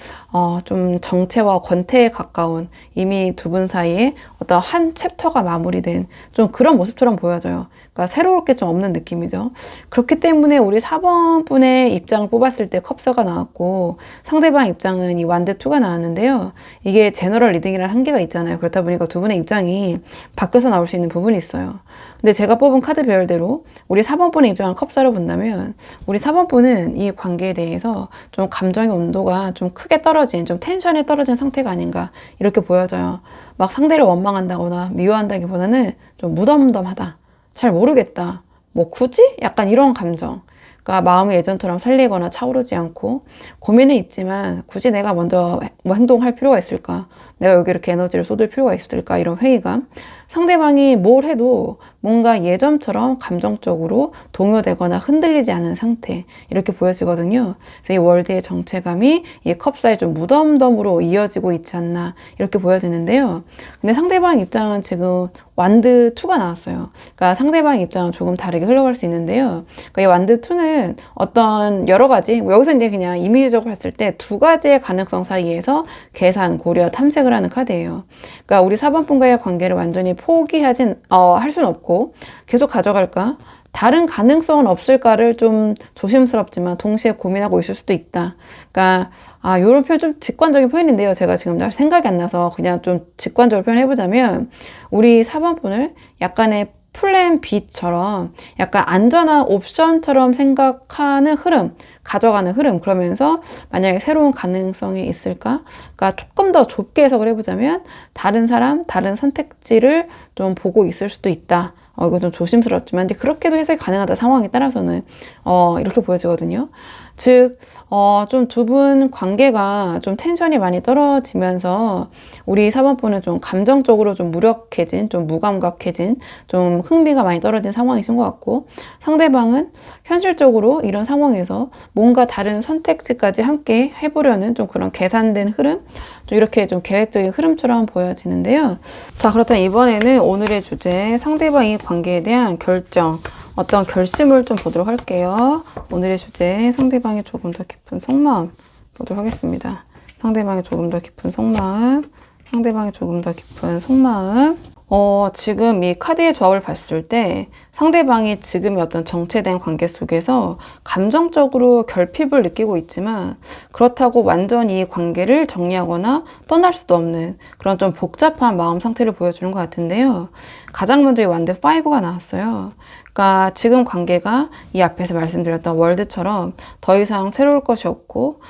좀 정체와 권태에 가까운 이미 두 분 사이에 어떤 한 챕터가 마무리된 좀 그런 모습처럼 보여져요. 그러니까 새로울 게 좀 없는 느낌이죠. 그렇기 때문에 우리 4번 분의 입장을 뽑았을 때 컵사가 나왔고 상대방 입장은 이 완드 2가 나왔는데요. 이게 제너럴 리딩이라는 한계가 있잖아요. 그렇다 보니까 두 분의 입장이 바뀌어서 나올 수 있는 부분이 있어요. 근데 제가 뽑은 카드 배열대로 우리 4번 분의 입장을 컵사로 본다면 우리 4번 분은 이 관계에 대해서 좀 감정의 온도가 좀 크게 떨어진, 좀 텐션이 떨어진 상태가 아닌가 이렇게 보여져요. 막 상대를 원망한다거나 미워한다기보다는 좀 무덤덤하다. 잘 모르겠다. 뭐 굳이? 약간 이런 감정. 그러니까 마음이 예전처럼 설레거나 차오르지 않고 고민은 있지만 굳이 내가 먼저 뭐 행동할 필요가 있을까? 내가 여기 이렇게 에너지를 쏟을 필요가 있을까? 이런 회의감. 상대방이 뭘 해도 뭔가 예전처럼 감정적으로 동요되거나 흔들리지 않은 상태 이렇게 보여지거든요. 그래서 이 월드의 정체감이 이 컵사의 좀 무덤덤으로 이어지고 있지 않나 이렇게 보여지는데요. 근데 상대방 입장은 지금 완드 2가 나왔어요. 그러니까 상대방 입장은 조금 다르게 흘러갈 수 있는데요. 그러니까 이 완드 2는 어떤 여러 가지 여기서 이제 그냥 이미지적으로 봤을 때 두 가지의 가능성 사이에서 계산, 고려, 탐색을 하는 카드예요. 그러니까 우리 4번 분과의 관계를 완전히 할 수는 없고 계속 가져갈까? 다른 가능성은 없을까를 좀 조심스럽지만 동시에 고민하고 있을 수도 있다. 그러니까 이런 표현 좀 직관적인 표현인데요. 제가 지금 잘 생각이 안 나서 그냥 좀 직관적으로 표현해보자면 우리 4번 분을 약간의 플랜 B처럼 약간 안전한 옵션처럼 생각하는 흐름, 가져가는 흐름. 그러면서 만약에 새로운 가능성이 있을까? 그러니까 조금 더 좁게 해석을 해보자면 다른 사람, 다른 선택지를 좀 보고 있을 수도 있다. 이거 좀 조심스럽지만 이제 그렇게도 해석이 가능하다. 상황에 따라서는 이렇게 보여지거든요. 즉, 좀 두 분 관계가 좀 텐션이 많이 떨어지면서 우리 4번 분은 좀 감정적으로 좀 무력해진, 좀 무감각해진, 좀 흥미가 많이 떨어진 상황이신 것 같고 상대방은 현실적으로 이런 상황에서 뭔가 다른 선택지까지 함께 해보려는 좀 그런 계산된 흐름, 좀 이렇게 좀 계획적인 흐름처럼 보여지는데요. 자, 그렇다면 이번에는 오늘의 주제 상대방의 관계에 대한 결정, 어떤 결심을 좀 보도록 할게요. 오늘의 주제 상대방의 조금 더 깊은 속마음 보도록 하겠습니다. 상대방의 조금 더 깊은 속마음, 상대방의 조금 더 깊은 속마음. 지금 이 카드의 조합을 봤을 때 상대방이 지금의 어떤 정체된 관계 속에서 감정적으로 결핍을 느끼고 있지만 그렇다고 완전히 이 관계를 정리하거나 떠날 수도 없는 그런 좀 복잡한 마음 상태를 보여주는 것 같은데요. 가장 먼저 이 완드 5가 나왔어요. 그러니까 지금 관계가 이 앞에서 말씀드렸던 월드처럼 더 이상 새로울 것이 없고,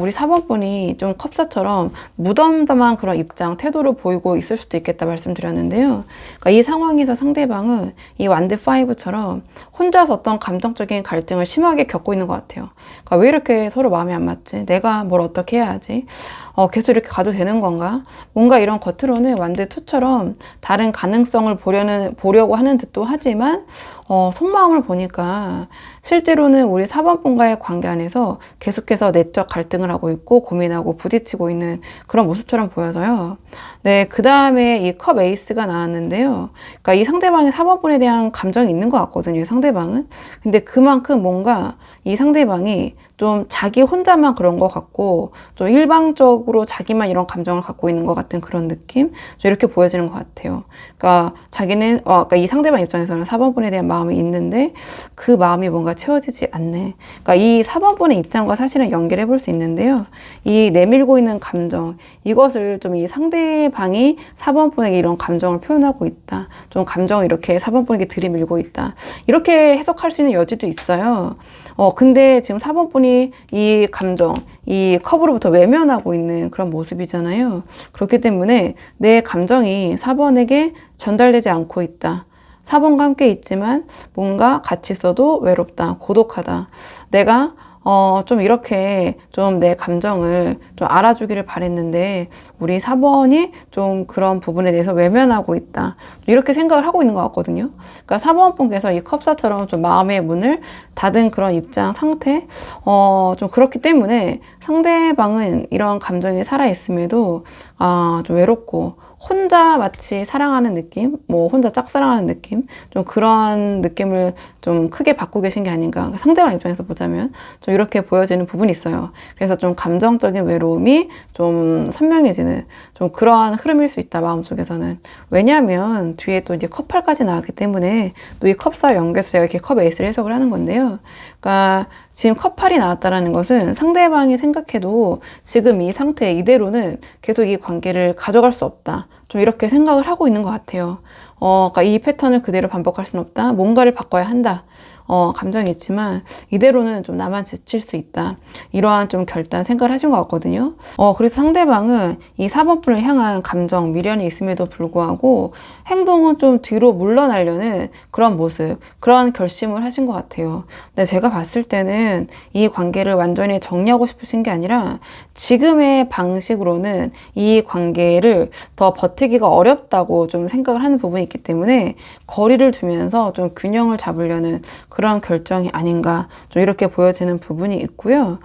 우리 4번분이 좀 컵사처럼 무덤덤한 그런 입장, 태도를 보이고 있을 수도 있겠다 말씀드렸는데요. 그러니까 이 상황에서 상대방은 이 완드 5처럼 혼자서 어떤 감정적인 갈등을 심하게 겪고 있는 것 같아요. 그러니까 왜 이렇게 서로 마음이 안 맞지? 내가 뭘 어떻게 해야 하지? 계속 이렇게 가도 되는 건가? 뭔가 이런 겉으로는 완드2처럼 다른 가능성을 보려고 하는 듯도 하지만, 속마음을 보니까 실제로는 우리 4번분과의 관계 안에서 계속해서 내적 갈등을 하고 있고 고민하고 부딪히고 있는 그런 모습처럼 보여져요. 네, 그 다음에 이 컵 에이스가 나왔는데요. 그러니까 이 상대방이 4번분에 대한 감정이 있는 것 같거든요, 이 상대방은. 근데 그만큼 뭔가 이 상대방이 좀 자기 혼자만 그런 것 같고 좀 일방적으로 자기만 이런 감정을 갖고 있는 것 같은 그런 느낌? 좀 이렇게 보여지는 것 같아요. 그러니까 자기는 그러니까 이 상대방 입장에서는 4번분에 대한 마음이 있는데 그 마음이 뭔가 채워지지 않네. 그러니까 이 4번분의 입장과 사실은 연결해 볼 수 있는데요. 이 내밀고 있는 감정, 이것을 좀 이 상대방이 4번분에게 이런 감정을 표현하고 있다. 좀 감정을 이렇게 4번분에게 들이밀고 있다. 이렇게 해석할 수 있는 여지도 있어요. 근데 지금 4번분이 이 감정, 이 컵으로부터 외면하고 있는 그런 모습이잖아요. 그렇기 때문에 내 감정이 4번에게 전달되지 않고 있다. 4번과 함께 있지만 뭔가 같이 있어도 외롭다, 고독하다. 내가 좀 이렇게 좀 내 감정을 좀 알아주기를 바랬는데 우리 4번이 좀 그런 부분에 대해서 외면하고 있다. 이렇게 생각을 하고 있는 것 같거든요. 그러니까 4번분께서 이 컵사처럼 좀 마음의 문을 닫은 그런 입장 상태, 좀 그렇기 때문에 상대방은 이런 감정이 살아있음에도 좀 외롭고 혼자 마치 사랑하는 느낌, 뭐 혼자 짝사랑하는 느낌, 좀 그런 느낌을 좀 크게 받고 계신 게 아닌가. 상대방 입장에서 보자면 좀 이렇게 보여지는 부분이 있어요. 그래서 좀 감정적인 외로움이 좀 선명해지는 좀 그러한 흐름일 수 있다, 마음속에서는. 왜냐하면 뒤에 또 이제 컵8까지 나왔기 때문에 또 이 컵사와 연결해서 제가 이렇게 컵 에이스를 해석을 하는 건데요. 그러니까 지금 컵8이 나왔다라는 것은 상대방이 생각해도 지금 이 상태 이대로는 계속 이 관계를 가져갈 수 없다. 좀 이렇게 생각을 하고 있는 것 같아요. 그러니까 이 패턴을 그대로 반복할 수는 없다. 뭔가를 바꿔야 한다. 감정이 있지만 이대로는 좀 나만 지칠 수 있다. 이러한 좀 결단 생각을 하신 것 같거든요. 그래서 상대방은 이 4번분을 향한 감정, 미련이 있음에도 불구하고 행동은 좀 뒤로 물러나려는 그런 모습, 그런 결심을 하신 것 같아요. 근데 제가 봤을 때는 이 관계를 완전히 정리하고 싶으신 게 아니라 지금의 방식으로는 이 관계를 더 버티기가 어렵다고 좀 생각을 하는 부분이 있기 때문에 거리를 두면서 좀 균형을 잡으려는 그런 결정이 아닌가 좀 이렇게 보여지는 부분이 있고요.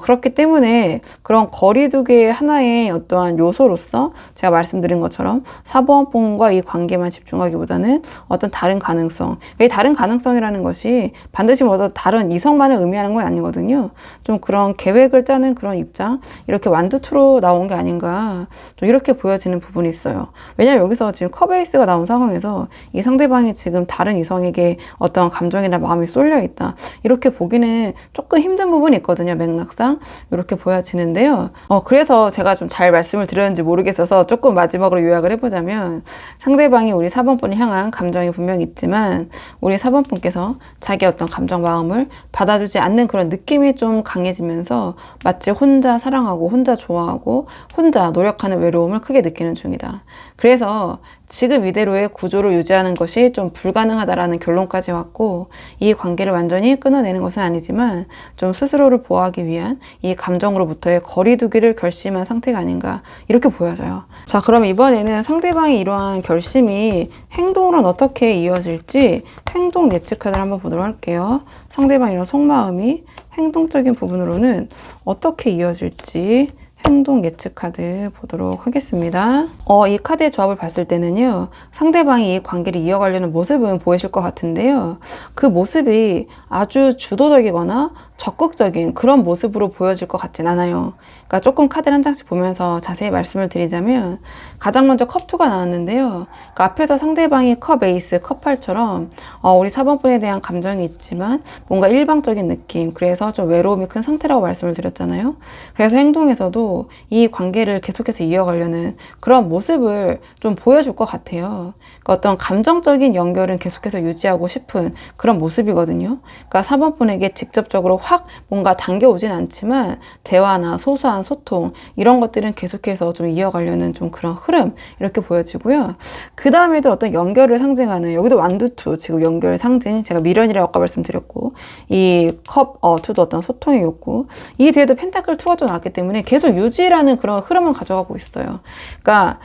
그렇기 때문에 그런 거리두기의 하나의 어떠한 요소로서 제가 말씀드린 것처럼 4번분과 이 관계만 집중하기보다는 어떤 다른 가능성, 이 다른 가능성이라는 것이 반드시 뭐 다른 이성만을 의미하는 건 아니거든요. 좀 그런 계획을 짜는 그런 입장, 이렇게 완두2로 나온 게 아닌가 좀 이렇게 보여지는 부분이 있어요. 왜냐면 여기서 지금 컵에이스가 나온 상황에서 이 상대방이 지금 다른 이성에게 어떤 감정이나 마음이 쏠려 있다. 이렇게 보기는 조금 힘든 부분이 있거든요. 맥락상 이렇게 보여지는데요. 그래서 제가 좀 잘 말씀을 드렸는지 모르겠어서 조금 마지막으로 요약을 해보자면 상대방이 우리 4번분을 향한 감정이 분명히 있지만 우리 4번분께서 자기 어떤 감정 마음을 받아주지 않는 그런 느낌이 좀 강해지면서 마치 혼자 사랑하고 혼자 좋아하고 혼자 노력하는 외로움을 크게 느끼는 중이다. 그래서 지금 이대로의 구조를 유지하는 것이 좀 불가능하다라는 결론까지 왔고 이 관계를 완전히 끊어내는 것은 아니지만 좀 스스로를 보호하기 위한 이 감정으로부터의 거리두기를 결심한 상태가 아닌가 이렇게 보여져요. 자, 그럼 이번에는 상대방의 이러한 결심이 행동으로는 어떻게 이어질지 행동 예측 카드를 한번 보도록 할게요. 상대방의 이런 속마음이 행동적인 부분으로는 어떻게 이어질지 행동 예측 카드 보도록 하겠습니다. 이 카드의 조합을 봤을 때는요, 상대방이 이 관계를 이어가려는 모습은 보이실 것 같은데요. 그 모습이 아주 주도적이거나 적극적인 그런 모습으로 보여질 것 같진 않아요. 그러니까 조금 카드를 한 장씩 보면서 자세히 말씀을 드리자면 가장 먼저 컵2가 나왔는데요. 그러니까 앞에서 상대방이 컵 에이스, 컵8처럼 우리 4번분에 대한 감정이 있지만 뭔가 일방적인 느낌, 그래서 좀 외로움이 큰 상태라고 말씀을 드렸잖아요. 그래서 행동에서도 상대방도 이 관계를 계속해서 이어가려는 그런 모습을 좀 보여줄 것 같아요. 그러니까 어떤 감정적인 연결은 계속해서 유지하고 싶은 그런 모습이거든요. 그러니까 4번 분에게 직접적으로 확 뭔가 당겨오진 않지만 대화나 소소한 소통 이런 것들은 계속해서 좀 이어가려는 좀 그런 흐름 이렇게 보여지고요. 그 다음에도 어떤 연결을 상징하는 여기도 완두투 지금 연결의 상징 제가 미련이라고 아까 말씀드렸고 이 컵 투도 어떤 소통의 욕구 이 뒤에도 펜타클 투가 또 나왔기 때문에 계속 유지라는 그런 흐름을 가져가고 있어요. 그러니까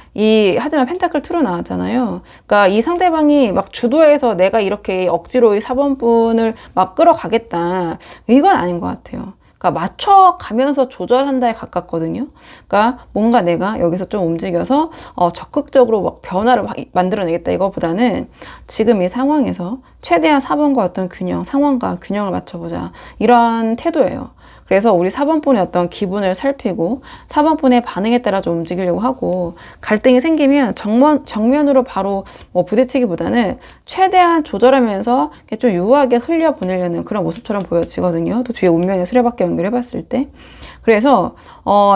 하지만 펜타클 투로 나왔잖아요. 그러니까 이 상대방이 막 주도해서 내가 이렇게 억지로 이 4번 분을 막 끌어가겠다 이건 아닌 것 같아요. 그러니까 맞춰가면서 조절한다에 가깝거든요. 그러니까 뭔가 내가 여기서 좀 움직여서 적극적으로 막 변화를 만들어내겠다 이거보다는 지금 이 상황에서 최대한 4번과 어떤 균형, 상황과 균형을 맞춰보자 이런 태도예요. 그래서 우리 4번분의 어떤 기분을 살피고 4번분의 반응에 따라 좀 움직이려고 하고 갈등이 생기면 정면으로 바로 뭐 부딪히기보다는 최대한 조절하면서 좀 유하게 흘려보내려는 그런 모습처럼 보여지거든요. 또 뒤에 운명의 수레바퀴 연결해봤을 때. 그래서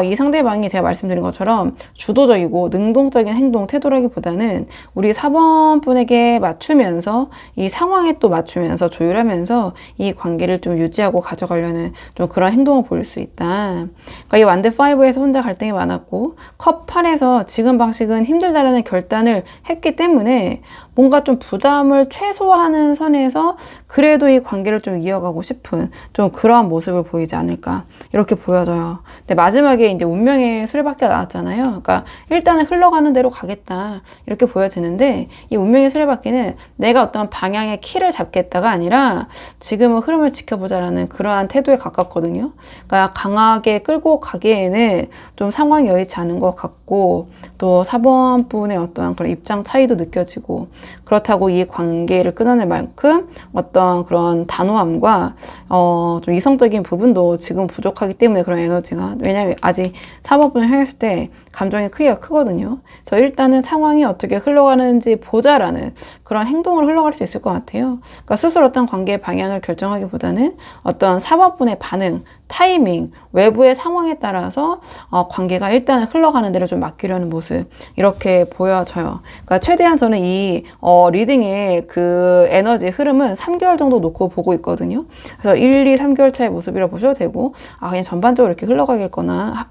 이 상대방이 제가 말씀드린 것처럼 주도적이고 능동적인 행동, 태도라기보다는 우리 4번 분에게 맞추면서 이 상황에 또 맞추면서 조율하면서 이 관계를 좀 유지하고 가져가려는 좀 그런 행동을 보일 수 있다. 그러니까 이 완드 5에서 혼자 갈등이 많았고 컵 8에서 지금 방식은 힘들다라는 결단을 했기 때문에 뭔가 좀 부담을 최소화하는 선에서 그래도 이 관계를 좀 이어가고 싶은 좀 그러한 모습을 보이지 않을까 이렇게 보여져요. 근데 마지막에 이제 운명의 수레바퀴가 나왔잖아요. 그러니까 일단은 흘러가는 대로 가겠다 이렇게 보여지는데 이 운명의 수레바퀴는 내가 어떤 방향의 키를 잡겠다가 아니라 지금은 흐름을 지켜보자라는 그러한 태도에 가깝거든요. 그러니까 강하게 끌고 가기에는 좀 상황이 여의치 않은 것 같고 또 4번 분의 어떤 그런 입장 차이도 느껴지고 그렇다고 이 관계를 끊어낼 만큼 어떤 그런 단호함과 좀 이성적인 부분도 지금 부족하기 때문에 그런 에너지가 왜냐면 아직 4번 분을 향했을 때 감정의 크기가 크거든요. 그래서 일단은 상황이 어떻게 흘러가는지 보자라는 그런 행동으로 흘러갈 수 있을 것 같아요. 그러니까 스스로 어떤 관계의 방향을 결정하기보다는 어떤 4번 분의 반응, 타이밍, 외부의 상황에 따라서 관계가 일단은 흘러가는 대로 좀 맡기려는 모습 이렇게 보여져요. 그러니까 최대한 저는 이 리딩의 그 에너지 흐름은 3개월 정도 놓고 보고 있거든요. 그래서 1, 2, 3개월 차의 모습이라 보셔도 되고 그냥 전반적으로 이렇게 흘러가겠구나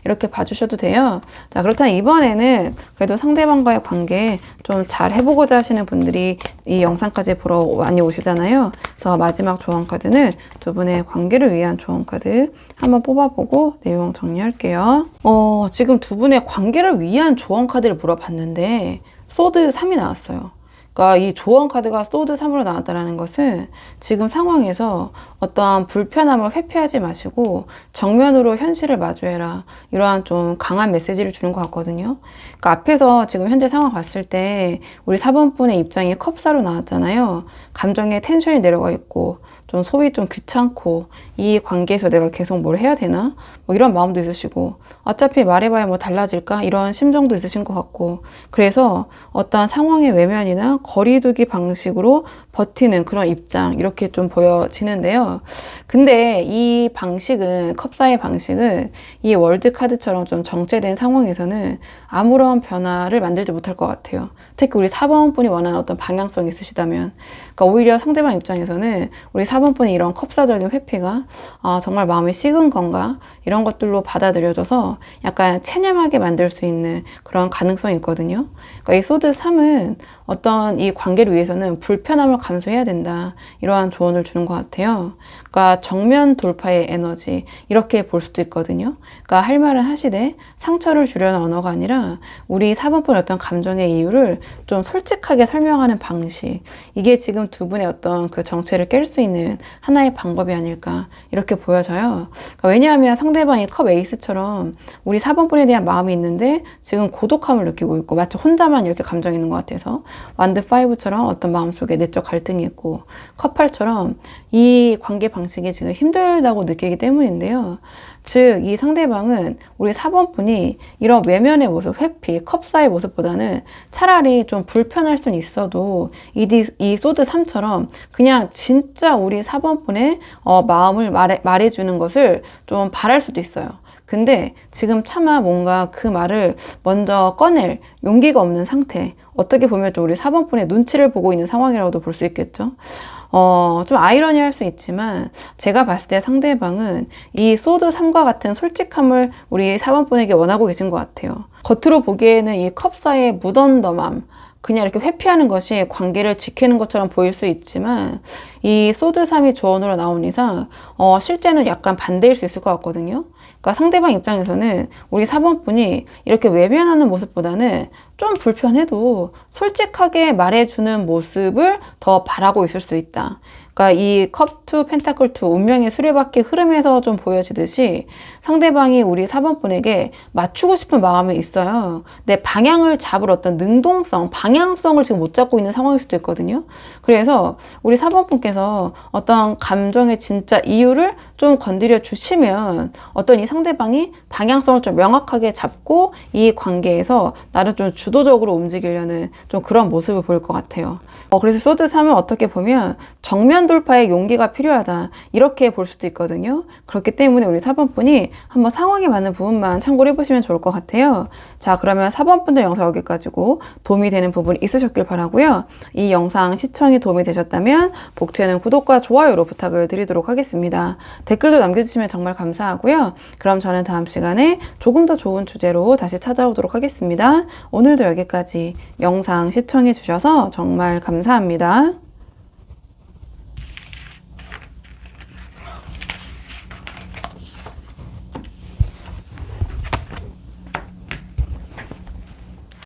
이렇게 봐주셔도 돼요. 자, 그렇다면 이번에는 그래도 상대방과의 관계 좀 잘 해보고자 하시는 분들이 이 영상까지 보러 많이 오시잖아요. 그래서 마지막 조언 카드는 두 분의 관계를 위한 조언 카드 한번 뽑아보고 내용 정리할게요. 지금 두 분의 관계를 위한 조언 카드를 물어봤는데 소드 3이 나왔어요. 그러니까 이 조언 카드가 소드 3으로 나왔다는 것은 지금 상황에서 어떠한 불편함을 회피하지 마시고 정면으로 현실을 마주해라. 이러한 좀 강한 메시지를 주는 것 같거든요. 그러니까 앞에서 지금 현재 상황 봤을 때 우리 4번 분의 입장이 컵사로 나왔잖아요. 감정에 텐션이 내려가 있고 좀 소위 좀 귀찮고 이 관계에서 내가 계속 뭘 해야 되나? 뭐 이런 마음도 있으시고 어차피 말해봐야 뭐 달라질까? 이런 심정도 있으신 것 같고 그래서 어떤 상황의 외면이나 거리두기 방식으로 버티는 그런 입장 이렇게 좀 보여지는데요. 근데 이 방식은 컵사의 방식은 이 월드 카드처럼 좀 정체된 상황에서는 아무런 변화를 만들지 못할 것 같아요. 특히 우리 4번 분이 원하는 어떤 방향성이 있으시다면 그러니까 오히려 상대방 입장에서는 우리 4번 분이 이런 컵사적인 회피가 정말 마음에 식은 건가 이런 것들로 받아들여져서 약간 체념하게 만들 수 있는 그런 가능성이 있거든요. 그러니까 이 소드 3은 어떤 이 관계를 위해서는 불편함을 감수해야 된다 이러한 조언을 주는 것 같아요. 그러니까 정면 돌파의 에너지 이렇게 볼 수도 있거든요. 그러니까 할 말은 하시되 상처를 주려는 언어가 아니라 우리 4번분의 어떤 감정의 이유를 좀 솔직하게 설명하는 방식 이게 지금 두 분의 어떤 그 정체를 깰 수 있는 하나의 방법이 아닐까 이렇게 보여져요. 그러니까 왜냐하면 상대방이 컵 에이스처럼 우리 4번분에 대한 마음이 있는데 지금 고독함을 느끼고 있고 마치 혼자만 이렇게 감정이 있는 것 같아서 완드 5처럼 어떤 마음속에 내적 갈등이 있고 컵 8처럼 이 관계 방식이 지금 힘들다고 느끼기 때문인데요. 즉, 이 상대방은 우리 4번 분이 이런 외면의 모습, 회피, 컵사의 모습보다는 차라리 좀 불편할 수는 있어도 이 소드 3처럼 그냥 진짜 우리 4번 분의 마음을 상대방을 말해주는 것을 좀 바랄 수도 있어요. 근데 지금 차마 뭔가 그 말을 먼저 꺼낼 용기가 없는 상태. 어떻게 보면 또 우리 4번 분의 눈치를 보고 있는 상황이라고도 볼 수 있겠죠. 좀 아이러니할 수 있지만 제가 봤을 때 상대방은 이 소드 3과 같은 솔직함을 우리 4번 분에게 원하고 계신 것 같아요. 겉으로 보기에는 이 컵 사이의 무던덤함, 그냥 이렇게 회피하는 것이 관계를 지키는 것처럼 보일 수 있지만 이 소드 3이 조언으로 나온 이상 실제는 약간 반대일 수 있을 것 같거든요. 그러니까 상대방 입장에서는 우리 4번 분이 이렇게 외면하는 모습보다는 좀 불편해도 솔직하게 말해주는 모습을 더 바라고 있을 수 있다. 그러니까 이 컵2 펜타클 2 운명의 수레바퀴 흐름에서 좀 보여지듯이 상대방이 우리 4번 분에게 맞추고 싶은 마음이 있어요. 내 방향을 잡을 어떤 능동성, 방향성을 지금 못 잡고 있는 상황일 수도 있거든요. 그래서 우리 4번 분께서 어떤 감정의 진짜 이유를 좀 건드려 주시면 어떤 이 상대방이 방향성을 좀 명확하게 잡고 이 관계에서 나를 좀 주도적으로 움직이려는 좀 그런 모습을 보일 것 같아요. 그래서 소드 3은 어떻게 보면 정면 돌파의 용기가 필요하다, 이렇게 볼 수도 있거든요. 그렇기 때문에 우리 4번 분이 한번 상황에 맞는 부분만 참고를 해보시면 좋을 것 같아요. 자, 그러면 4번 분들 영상 여기까지고 도움이 되는 부분이 있으셨길 바라고요. 이 영상 시청이 도움이 되셨다면 복채는 구독과 좋아요로 부탁을 드리도록 하겠습니다. 댓글도 남겨주시면 정말 감사하고요. 그럼 저는 다음 시간에 조금 더 좋은 주제로 다시 찾아오도록 하겠습니다. 오늘도 여기까지 영상 시청해 주셔서 정말 감사합니다.